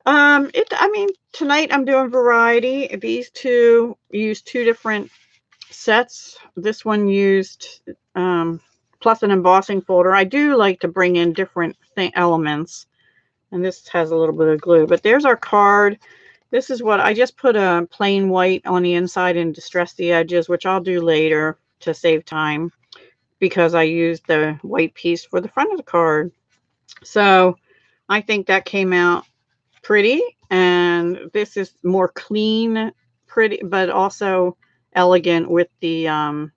I mean, tonight I'm doing variety. These two use two different sets. This one used plus an embossing folder. I do like to bring in different elements, and this has a little bit of glue. But there's our card. This is what I just put a plain white on the inside and distress the edges, which I'll do later to save time because I used the white piece for the front of the card. So I think that came out pretty, and this is more clean, pretty, but also elegant with the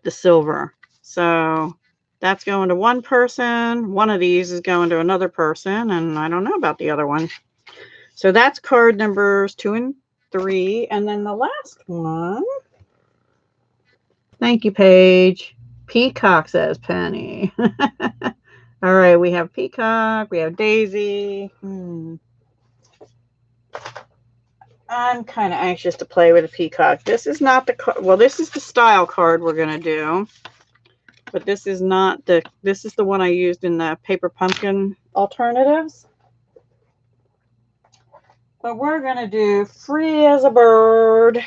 silver. So that's going to one person. One of these is going to another person, and I don't know about the other one. So that's card numbers 2 and 3. And then the last one. Thank you, Paige. Peacock, says Penny. All right, we have Peacock. We have Daisy. I'm kind of anxious to play with a Peacock. This is not the well, this is the style card we're going to do. But this is not the, this is the one I used in the Paper Pumpkin alternatives. But we're going to do Free as a Bird.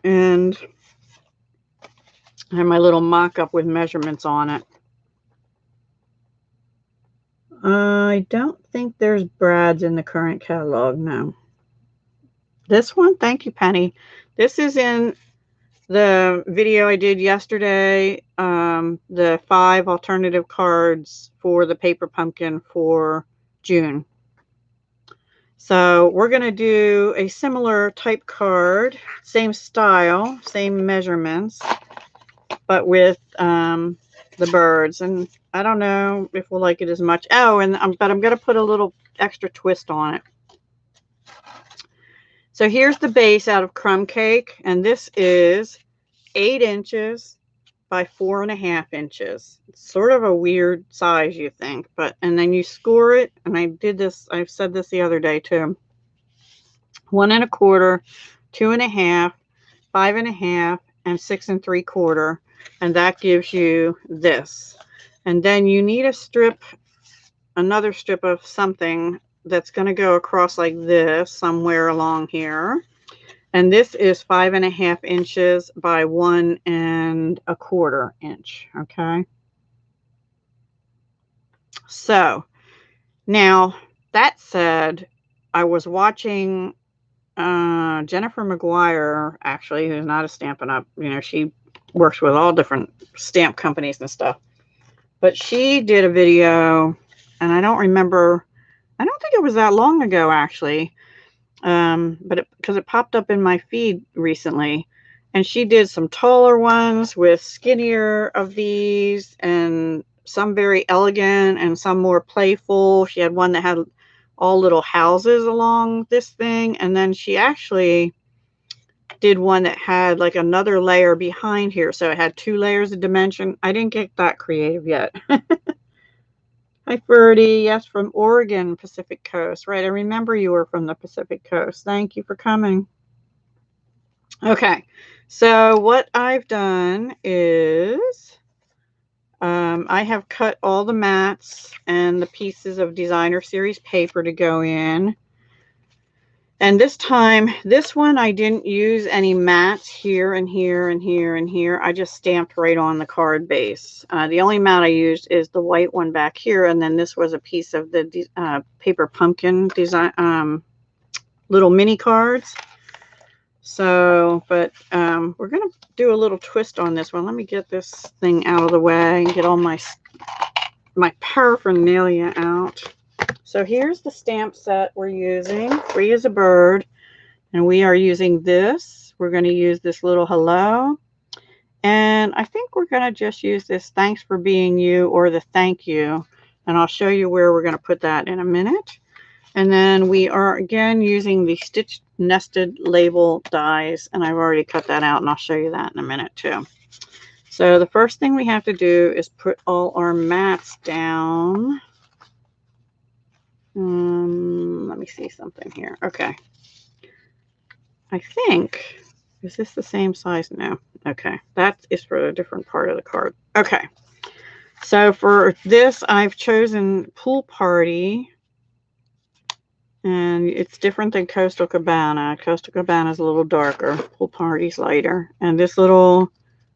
And I have my little mock-up with measurements on it. I don't think there's Brad's in the current catalog, no. This one, thank you, Penny. This is in the video I did yesterday, the 5 alternative cards for the Paper Pumpkin for June. So we're going to do a similar type card, same style, same measurements, but with the birds. And I don't know if we'll like it as much. Oh, and but I'm going to put a little extra twist on it. So here's the base out of crumb cake, and this is 8 inches by 4.5 inches. It's sort of a weird size, you think, but, and then you score it, and I did this, I've said this the other day too. 1 1/4, 2 1/2, 5 1/2, and 6 3/4, and that gives you this. And then you need a strip, another strip of something that's going to go across like this somewhere along here. And this is 5 1/2 inches by 1 1/4 inch. Okay. So now that said, I was watching Jennifer McGuire, actually, who's not a Stampin' Up. You know, she works with all different stamp companies and stuff. But she did a video, and I don't remember, I don't think it was that long ago, actually. But because it popped up in my feed recently, and she did some taller ones with skinnier of these, and some very elegant and some more playful. She had one that had all little houses along this thing, and then she actually did one that had like another layer behind here, so it had 2 layers of dimension. I didn't get that creative yet. Hi, Flirty. Yes, from Oregon, Pacific Coast. Right, I remember you were from the Pacific Coast. Thank you for coming. Okay, so what I've done is I have cut all the mats and the pieces of Designer Series paper to go in. And this time, this one, I didn't use any mats here and here and here and here. I just stamped right on the card base. The only mat I used is the white one back here. And then this was a piece of the Paper Pumpkin design, little mini cards. So, but we're going to do a little twist on this one. Let me get this thing out of the way and get all my paraphernalia out. So here's the stamp set we're using, Free as a Bird, and we are using this. We're going to use this little hello, and I think we're going to just use this thanks for being you, or the thank you, and I'll show you where we're going to put that in a minute. And then we are again using the stitch nested label dies, and I've already cut that out, and I'll show you that in a minute too. So the first thing we have to do is put all our mats down. Let me see something here. Okay. I think, is this the same size? No. Okay. That is for a different part of the card. Okay. So for this, I've chosen Pool Party. And it's different than Coastal Cabana. Coastal Cabana is a little darker. Pool Party's lighter. And this little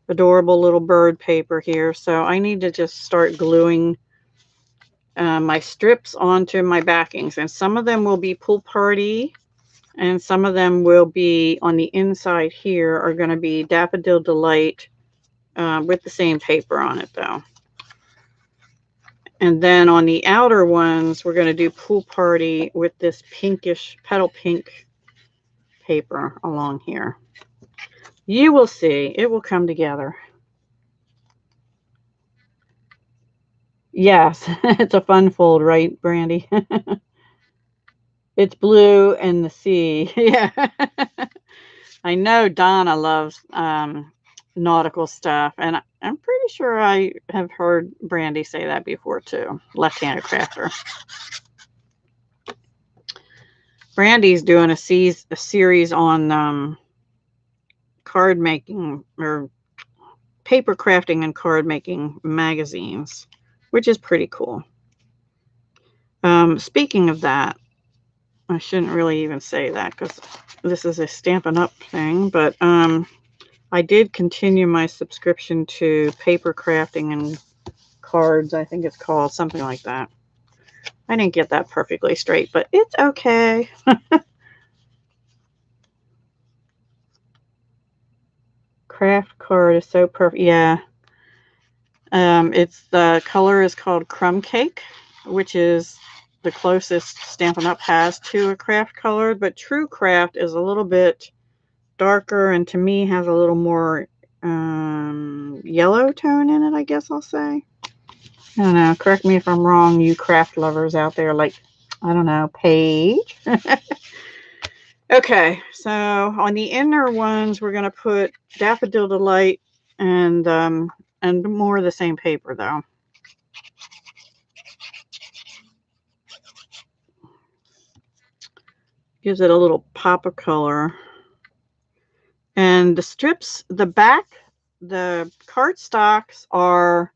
adorable little bird paper here. So I need to just start gluing my strips onto my backings. And some of them will be Pool Party. And some of them will be on the inside here are going to be Daffodil Delight with the same paper on it though. And then on the outer ones, we're going to do Pool Party with this pinkish, petal pink paper along here. You will see. It will come together. Yes, it's a fun fold, right, Brandy? It's blue and the sea. Yeah. I know Donna loves nautical stuff, and I'm pretty sure I have heard Brandy say that before too. Left-handed crafter. Brandy's doing a series on card making or paper crafting and card making magazines, which is pretty cool. Speaking of that, I shouldn't really even say that because this is a Stampin' Up thing, but I did continue my subscription to paper crafting and cards. I think it's called something like that. I didn't get that perfectly straight, but it's okay. Craft card is so perfect. Yeah. It's the color is called Crumb Cake, which is the closest Stampin' Up has to a craft color, but True Craft is a little bit darker and to me has a little more yellow tone in it, I guess I'll say. I don't know. Correct me if I'm wrong, you craft lovers out there, like, I don't know, Paige. Okay, so on the inner ones, we're going to put Daffodil Delight and more of the same paper, though. Gives it a little pop of color. And the strips, the back, the cardstocks are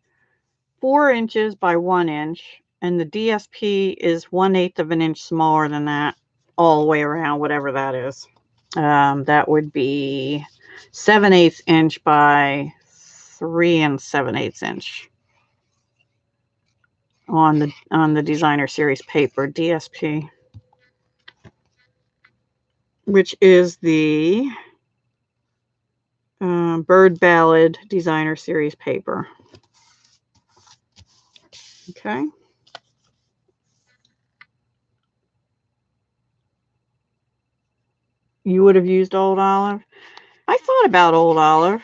4 inches by 1 inch, and the DSP is 1/8 of an inch smaller than that, all the way around, whatever that is. That would be 7/8 inch by 3 7/8 inch on the designer series paper, DSP, which is the Bird Ballad designer series paper. Okay. You would have used Old Olive. I thought about Old Olive,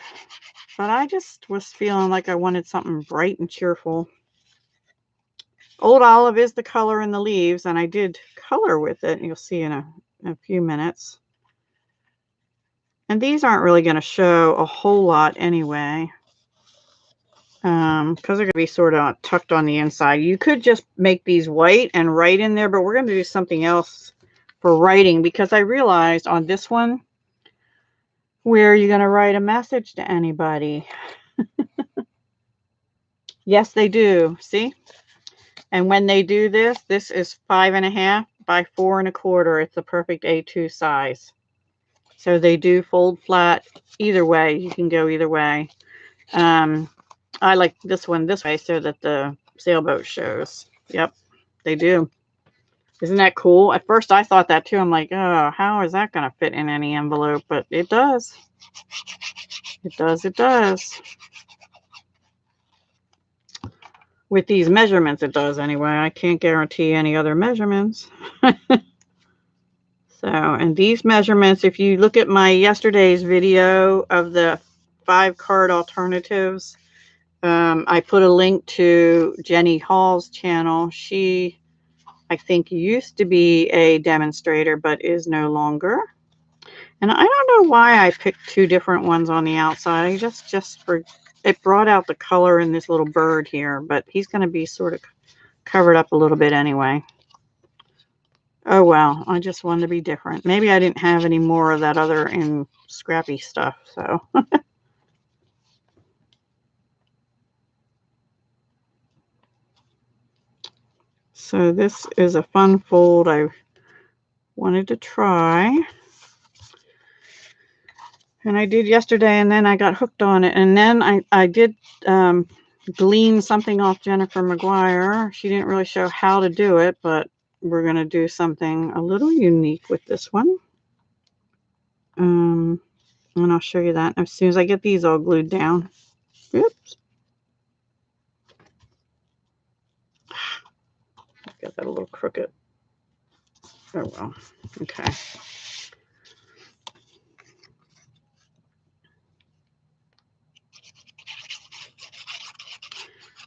but I just was feeling like I wanted something bright and cheerful. Old Olive is the color in the leaves, and I did color with it. You'll see in a few minutes. And these aren't really going to show a whole lot anyway, because they're going to be sort of tucked on the inside. You could just make these white and write in there, but we're going to do something else for writing, because I realized on this one, where you're going to write a message to anybody. Yes, they do. See? And when they do this, this is 5.5 by 4 1/4. It's the perfect A2 size. So they do fold flat either way. You can go either way. I like this one this way so that the sailboat shows. Yep, they do. Isn't that cool? At first I thought that too. I'm like, oh, how is that going to fit in any envelope? But it does. It does. It does. With these measurements, it does anyway. I can't guarantee any other measurements. So, and these measurements, if you look at my yesterday's video of the 5 card alternatives, I put a link to Jenny Hall's channel. She I think used to be a demonstrator, but is no longer. And I don't know why I picked two different ones on the outside. I just for it brought out the color in this little bird here, but he's going to be sort of covered up a little bit anyway. Oh well, I just wanted to be different. Maybe I didn't have any more of that other in scrappy stuff, so. So this is a fun fold I wanted to try. And I did yesterday, and then I got hooked on it. And then I did glean something off Jennifer McGuire. She didn't really show how to do it, but we're going to do something a little unique with this one. And I'll show you that as soon as I get these all glued down. Oops. Got that a little crooked. Oh well. Okay.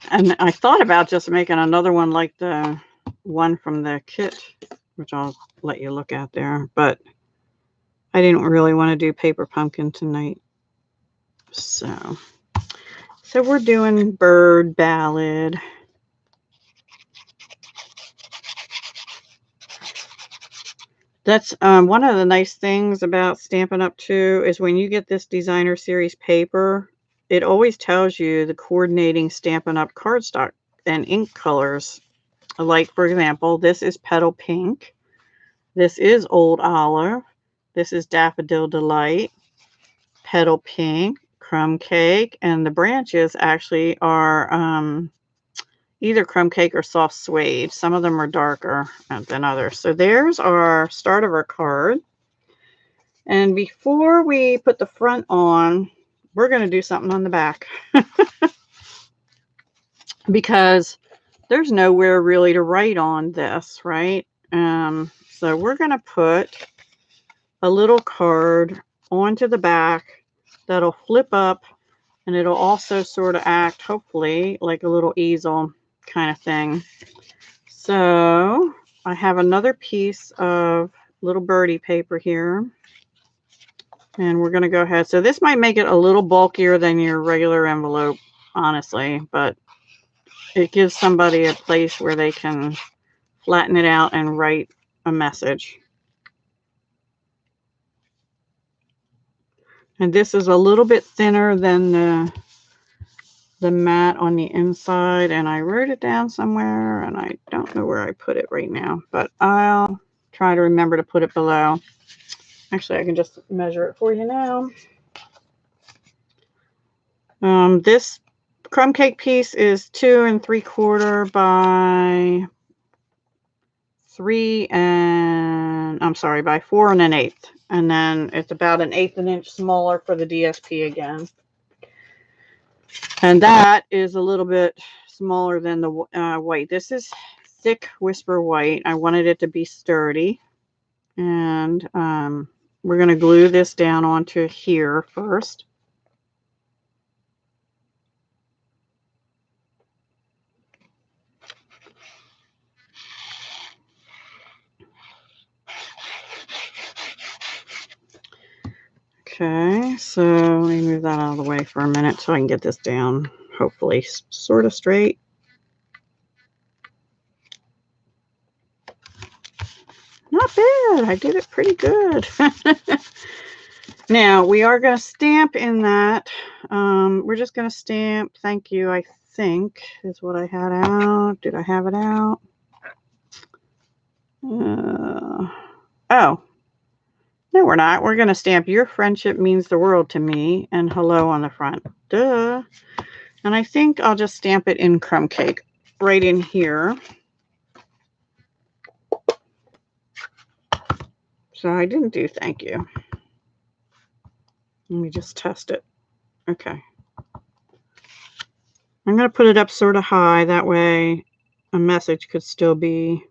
And I thought about just making another one like the one from the kit, which I'll let you look at there, but I didn't really want to do paper pumpkin tonight. So we're doing bird ballad. That's one of the nice things about Stampin' Up! Too is when you get this designer series paper, it always tells you the coordinating Stampin' Up! Cardstock and ink colors. Like, for example, this is Petal Pink. This is Old Olive. This is Daffodil Delight, Petal Pink, Crumb Cake, and the branches actually are either crumb cake or soft suede. Some of them are darker than others. So there's our start of our card. And before we put the front on, we're going to do something on the back. Because there's nowhere really to write on this, right? So we're going to put a little card onto the back that'll flip up, and it'll also sort of act, hopefully, like a little easel kind of thing. So I have another piece of little birdie paper here, and we're going to go ahead. So this might make it a little bulkier than your regular envelope, honestly, but it gives somebody a place where they can flatten it out and write a message. And this is a little bit thinner than the mat on the inside, and I wrote it down somewhere, and I don't know where I put it right now, but I'll try to remember to put it below. Actually, I can just measure it for you now. This crumb cake piece is 2 3/4 by 4 1/8, and then it's about 1/8 inch smaller for the DSP again. And that is a little bit smaller than the white. This is thick Whisper White. I wanted it to be sturdy. And we're going to glue this down onto here first. Okay, so let me move that out of the way for a minute so I can get this down, hopefully sort of straight. Not bad. I did it pretty good. Now, we are going to stamp in that. We're just going to stamp, thank you, I think, is what I had out. Did I have it out? Oh. No, we're not. We're going to stamp your friendship means the world to me and hello on the front. Duh. And I think I'll just stamp it in crumb cake right in here. So I didn't do thank you. Let me just test it. Okay. I'm going to put it up sort of high. That way a message could still be.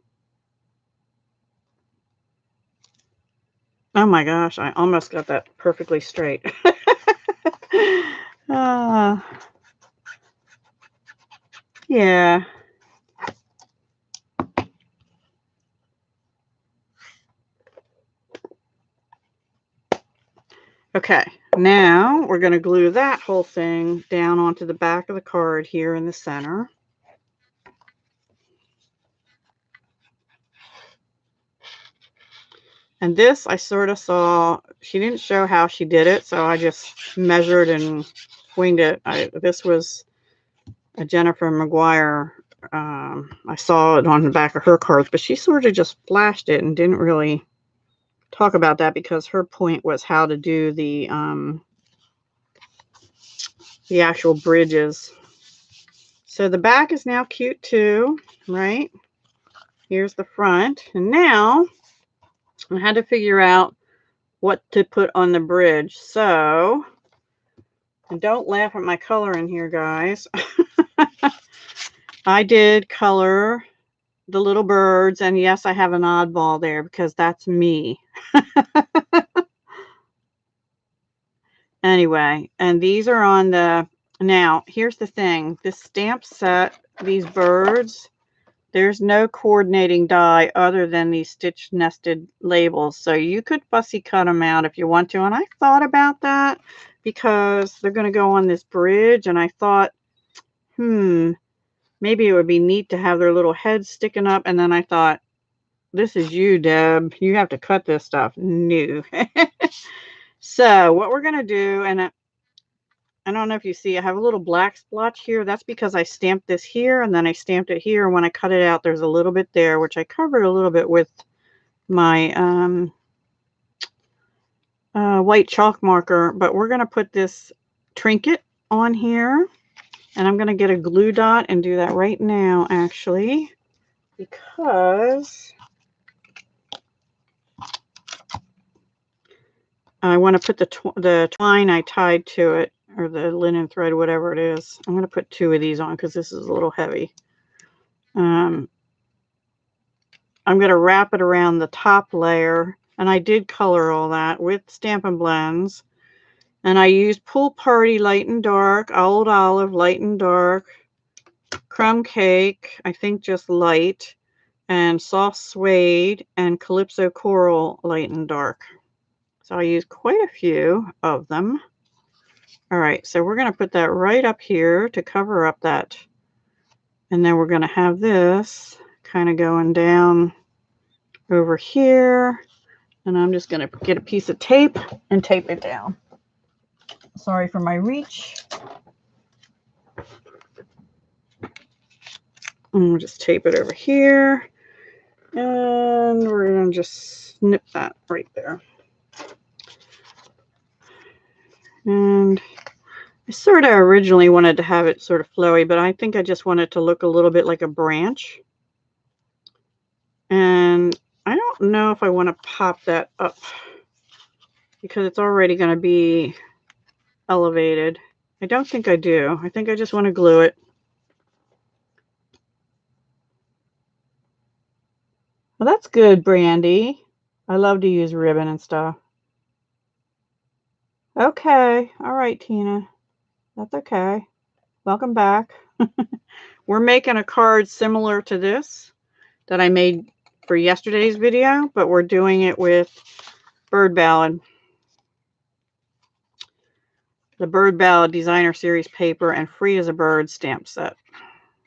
Oh my gosh, I almost got that perfectly straight. Yeah. Okay, now we're going to glue that whole thing down onto the back of the card here in the center. And this I sort of saw, she didn't show how she did it, so I just measured and winged it. This was a Jennifer McGuire. I saw it on the back of her cards, but she sort of just flashed it and didn't really talk about that because her point was how to do the actual bridges. So the back is now cute too, right? Here's the front. And now I had to figure out what to put on the bridge. So, and don't laugh at my color in here, guys. I did color the little birds, and yes, I have an oddball there because that's me. Anyway, and these are on the, now here's the thing, this stamp set, these birds, there's no coordinating die other than these stitch nested labels, so you could fussy cut them out if you want to. And I thought about that because they're going to go on this bridge, and I thought, maybe it would be neat to have their little heads sticking up. And then I thought, this is you, Deb, you have to cut this stuff. No. So what we're going to do, and I don't know if you see, I have a little black splotch here. That's because I stamped this here and then I stamped it here. And when I cut it out, there's a little bit there, which I covered a little bit with my white chalk marker. But we're going to put this trinket on here. And I'm going to get a glue dot and do that right now, actually, because I want to put the twine I tied to it, or the linen thread, whatever it is. I'm going to put 2 of these on because this is a little heavy. I'm going to wrap it around the top layer, and I did color all that with Stampin' Blends. And I used Pool Party Light and Dark, Old Olive Light and Dark, Crumb Cake, I think just light, and Soft Suede, and Calypso Coral Light and Dark. So I used quite a few of them. All right, so we're going to put that right up here to cover up that. And then we're going to have this kind of going down over here. And I'm just going to get a piece of tape and tape it down. Sorry for my reach. And we'll just tape it over here. And we're going to just snip that right there. And I sort of originally wanted to have it sort of flowy, but I think I just want it to look a little bit like a branch. And I don't know if I want to pop that up because it's already going to be elevated. I don't think I do. I think I just want to glue it. Well, that's good, Brandy. I love to use ribbon and stuff. Okay. All right, Tina. That's okay. Welcome back. We're making a card similar to this that I made for yesterday's video, but we're doing it with Bird Ballad. The Bird Ballad Designer Series paper and Free as a Bird stamp set,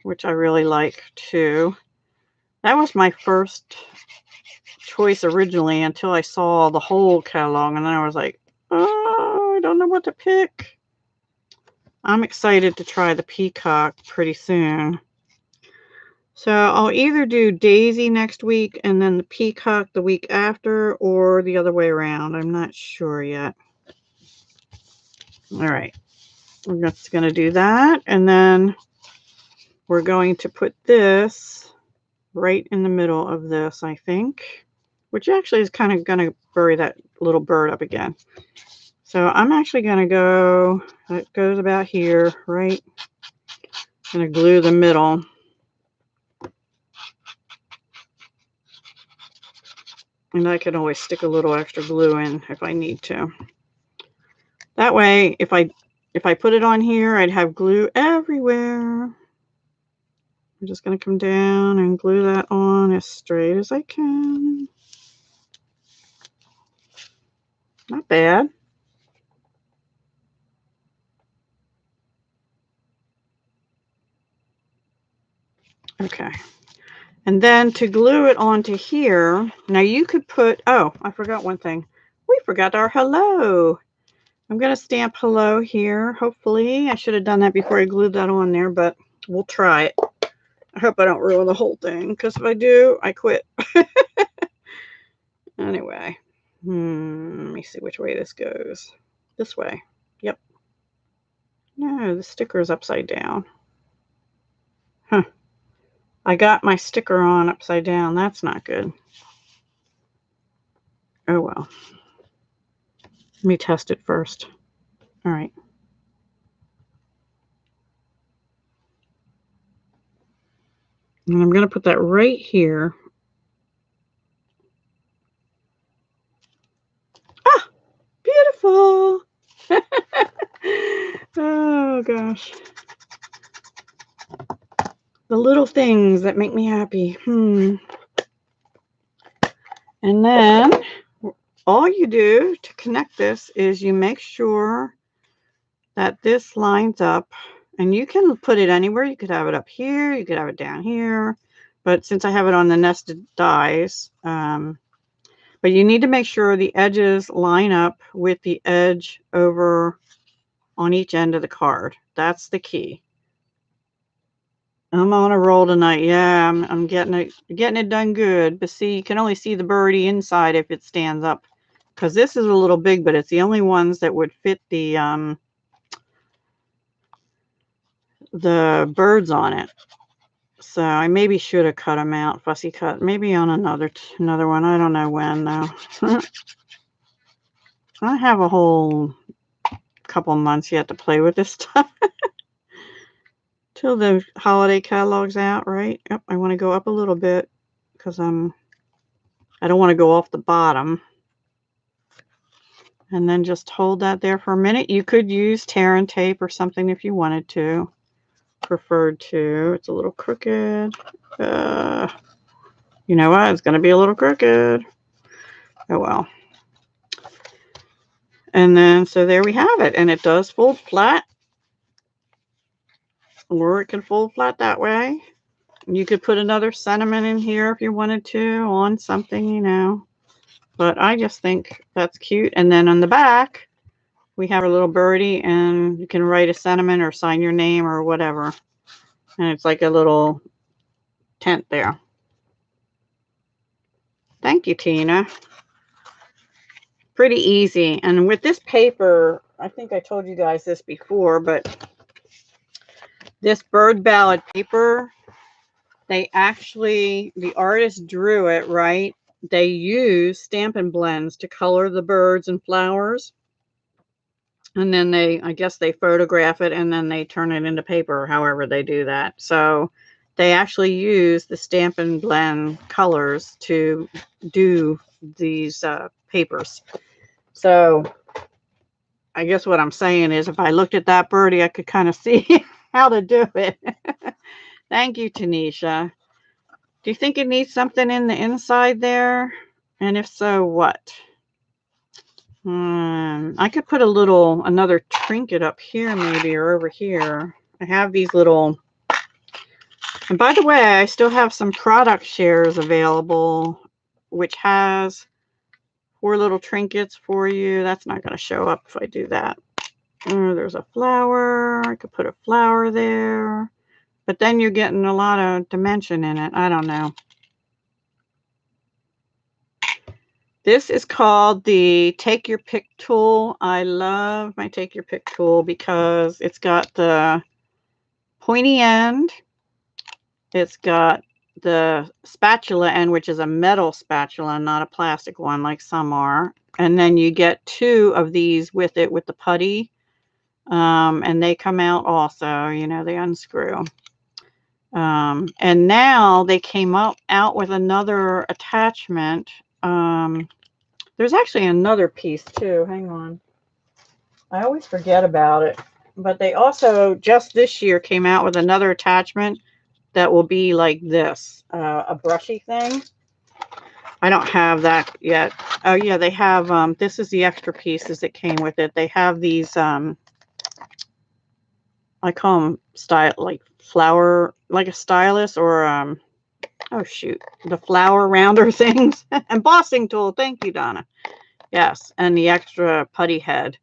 which I really like too. That was my first choice originally until I saw the whole catalog, and then I was like, oh, I don't know what to pick. I'm excited to try the peacock pretty soon. So I'll either do Daisy next week and then the peacock the week after, or the other way around. I'm not sure yet. All right, we're just going to do that, and then we're going to put this right in the middle of this, I think, which actually is kind of going to bury that little bird up again. So I'm actually going to go, that goes about here, right? I'm going to glue the middle. And I can always stick a little extra glue in if I need to. That way, if I put it on here, I'd have glue everywhere. I'm just going to come down and glue that on as straight as I can. Not bad. Okay. And then to glue it onto here, now you could put, oh, I forgot one thing. We forgot our hello. I'm going to stamp hello here, hopefully. I should have done that before I glued that on there, but we'll try it. I hope I don't ruin the whole thing, because if I do, I quit. Anyway, let me see which way this goes. This way. Yep. No, the sticker is upside down. Huh. I got my sticker on upside down. That's not good. Oh, well. Let me test it first. All right. And I'm going to put that right here. Ah, beautiful. Oh, gosh. The little things that make me happy. And then all you do to connect this is you make sure that this lines up. And you can put it anywhere. You could have it up here. You could have it down here. But since I have it on the nested dies, but you need to make sure the edges line up with the edge over on each end of the card. That's the key. I'm on a roll tonight. Yeah, I'm getting it done good. But see, you can only see the birdie inside if it stands up, because this is a little big, but it's the only ones that would fit the birds on it. So I maybe should have cut them out, fussy cut. Maybe on another one. I don't know when though. I have a whole couple months yet to play with this stuff. Till the holiday catalog's out, right? Yep, I want to go up a little bit because I don't want to go off the bottom. And then just hold that there for a minute. You could use tear and tape or something if you wanted to. Preferred to. It's a little crooked. You know what? It's going to be a little crooked. Oh, well. And then, so there we have it. And it does fold flat. Or it can fold flat that way. You could put another sentiment in here if you wanted to on something, you know. But I just think that's cute. And then on the back, we have a little birdie, and you can write a sentiment or sign your name or whatever. And it's like a little tent there. Thank you, Tina. Pretty easy. And with this paper, I think I told you guys this before, but this bird ballad paper, they actually, the artist drew it, right? They use Stampin Blends to color the birds and flowers. And then I guess they photograph it and then they turn it into paper, however they do that. So they actually use the Stampin Blend colors to do these papers. So I guess what I'm saying is if I looked at that birdie, I could kind of see how to do it. Thank you, Tanisha. Do you think it needs something in the inside there? And if so, what? I could put another trinket up here maybe, or over here. I have these little, and by the way, I still have some product shares available, which has 4 little trinkets for you. That's not going to show up if I do that. There's a flower. I could put a flower there, but then you're getting a lot of dimension in it. I don't know. This is called the Take Your Pick tool. I love my Take Your Pick tool because it's got the pointy end. It's got the spatula end, which is a metal spatula, not a plastic one like some are. And then you get 2 of these with it with the putty. And they come out also, you know, they unscrew. And now they came out with another attachment. There's actually another piece too. Hang on. I always forget about it. But they also just this year came out with another attachment that will be like this, a brushy thing. I don't have that yet. Oh yeah, they have, this is the extra pieces that came with it. They have these, I call them style, like flower, like a stylus, or oh shoot, the flower rounder things. Embossing tool. Thank you, Donna. Yes, and the extra putty head,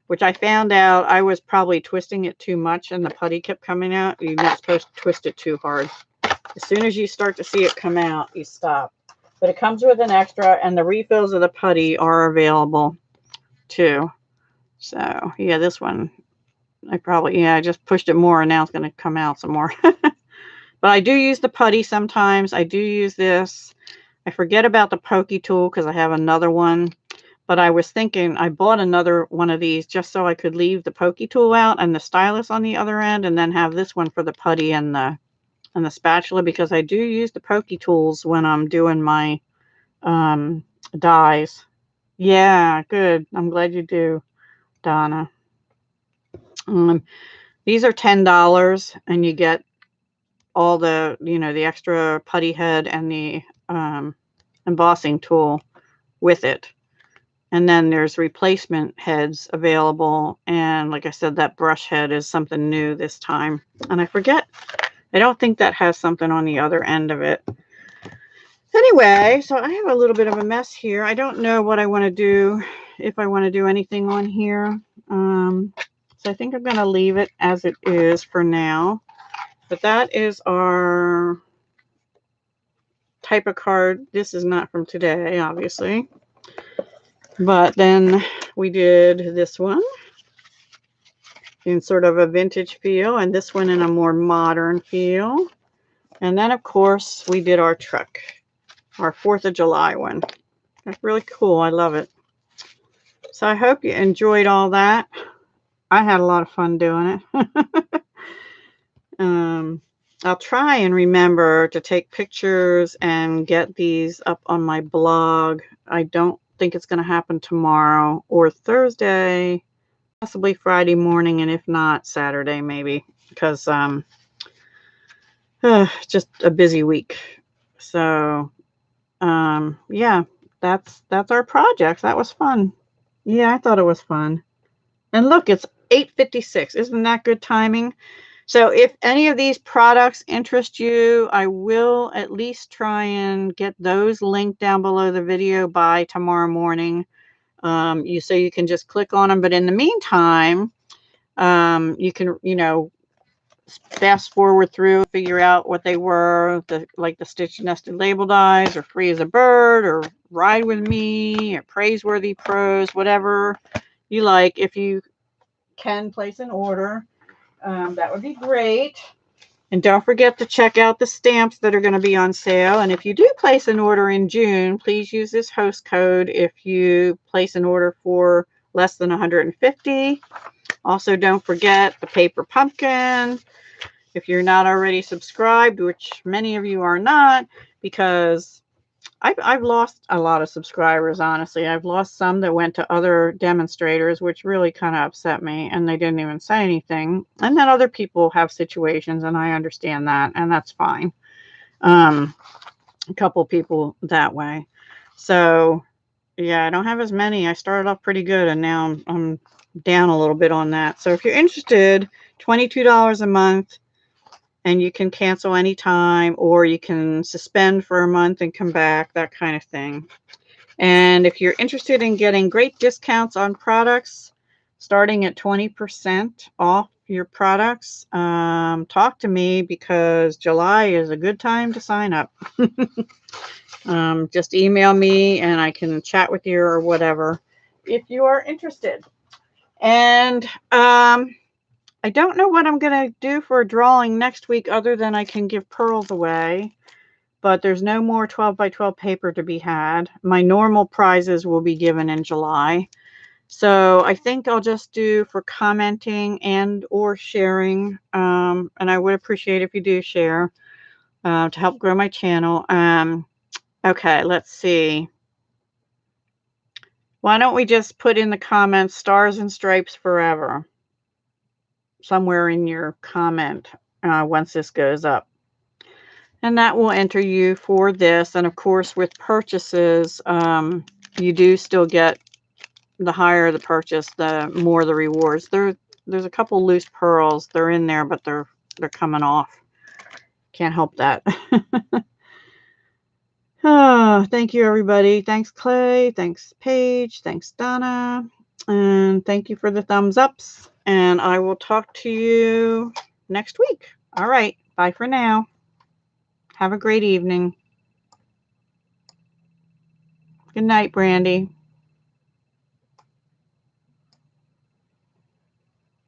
which I found out I was probably twisting it too much and the putty kept coming out. You're not supposed to twist it too hard. As soon as you start to see it come out, you stop. But it comes with an extra, and the refills of the putty are available too. So yeah, this one, I just pushed it more and now it's going to come out some more. But I do use the putty sometimes. I do use this. I forget about the pokey tool because I have another one. But I was thinking I bought another one of these just so I could leave the pokey tool out and the stylus on the other end, and then have this one for the putty and the spatula, because I do use the pokey tools when I'm doing my dies. Yeah, good. I'm glad you do, Donna. These are $10, and you get all the, the extra putty head and the embossing tool with it. And then there's replacement heads available. And like I said, that brush head is something new this time. And I forget, I don't think that has something on the other end of it. Anyway, so I have a little bit of a mess here. I don't know what I want to do, if I want to do anything on here. So I think I'm going to leave it as it is for now. But that is our type of card. This is not from today, obviously. But then we did this one in sort of a vintage feel, and this one in a more modern feel. And then, of course, we did our truck, our 4th of July one. That's really cool. I love it. So I hope you enjoyed all that. I had a lot of fun doing it. I'll try and remember to take pictures and get these up on my blog. I don't think it's going to happen tomorrow or Thursday, possibly Friday morning, and if not, Saturday maybe, because just a busy week. So yeah, that's our project. That was fun. Yeah, I thought it was fun. And look, it's 8:56. Isn't that good timing? So if any of these products interest you, I will at least try and get those linked down below the video by tomorrow morning. So you can just click on them. But in the meantime, you can, fast forward through, figure out what they were, like the Stitch Nested Label Dies, or Free as a Bird, or Ride With Me, or Praiseworthy Prose, whatever you like. If you can place an order, that would be great. And don't forget to check out the stamps that are going to be on sale. And if you do place an order in June, please use this host code if you place an order for less than 150. Also, don't forget the paper pumpkin. If you're not already subscribed, which many of you are not, because I've lost a lot of subscribers, honestly. I've lost some that went to other demonstrators, which really kind of upset me, and they didn't even say anything. And then other people have situations, and I understand that, and that's fine. A couple people that way. So yeah, I don't have as many. I started off pretty good, and now I'm down a little bit on that. So if you're interested, $22 a month. And you can cancel anytime, or you can suspend for a month and come back, that kind of thing. And if you're interested in getting great discounts on products, starting at 20% off your products, talk to me, because July is a good time to sign up. Just email me and I can chat with you or whatever if you are interested. And I don't know what I'm going to do for a drawing next week, other than I can give pearls away. But there's no more 12 by 12 paper to be had. My normal prizes will be given in July. So I think I'll just do for commenting and or sharing. And I would appreciate if you do share to help grow my channel. Okay, let's see. Why don't we just put in the comments Stars and Stripes Forever? Somewhere in your comment once this goes up. And that will enter you for this. And of course, with purchases, you do still get, the higher the purchase, the more the rewards. There's a couple loose pearls. They're in there, but they're coming off. Can't help that. Thank you, everybody. Thanks, Clay. Thanks, Paige. Thanks, Donna. And thank you for the thumbs ups. And I will talk to you next week. All right. Bye for now. Have a great evening. Good night, Brandy.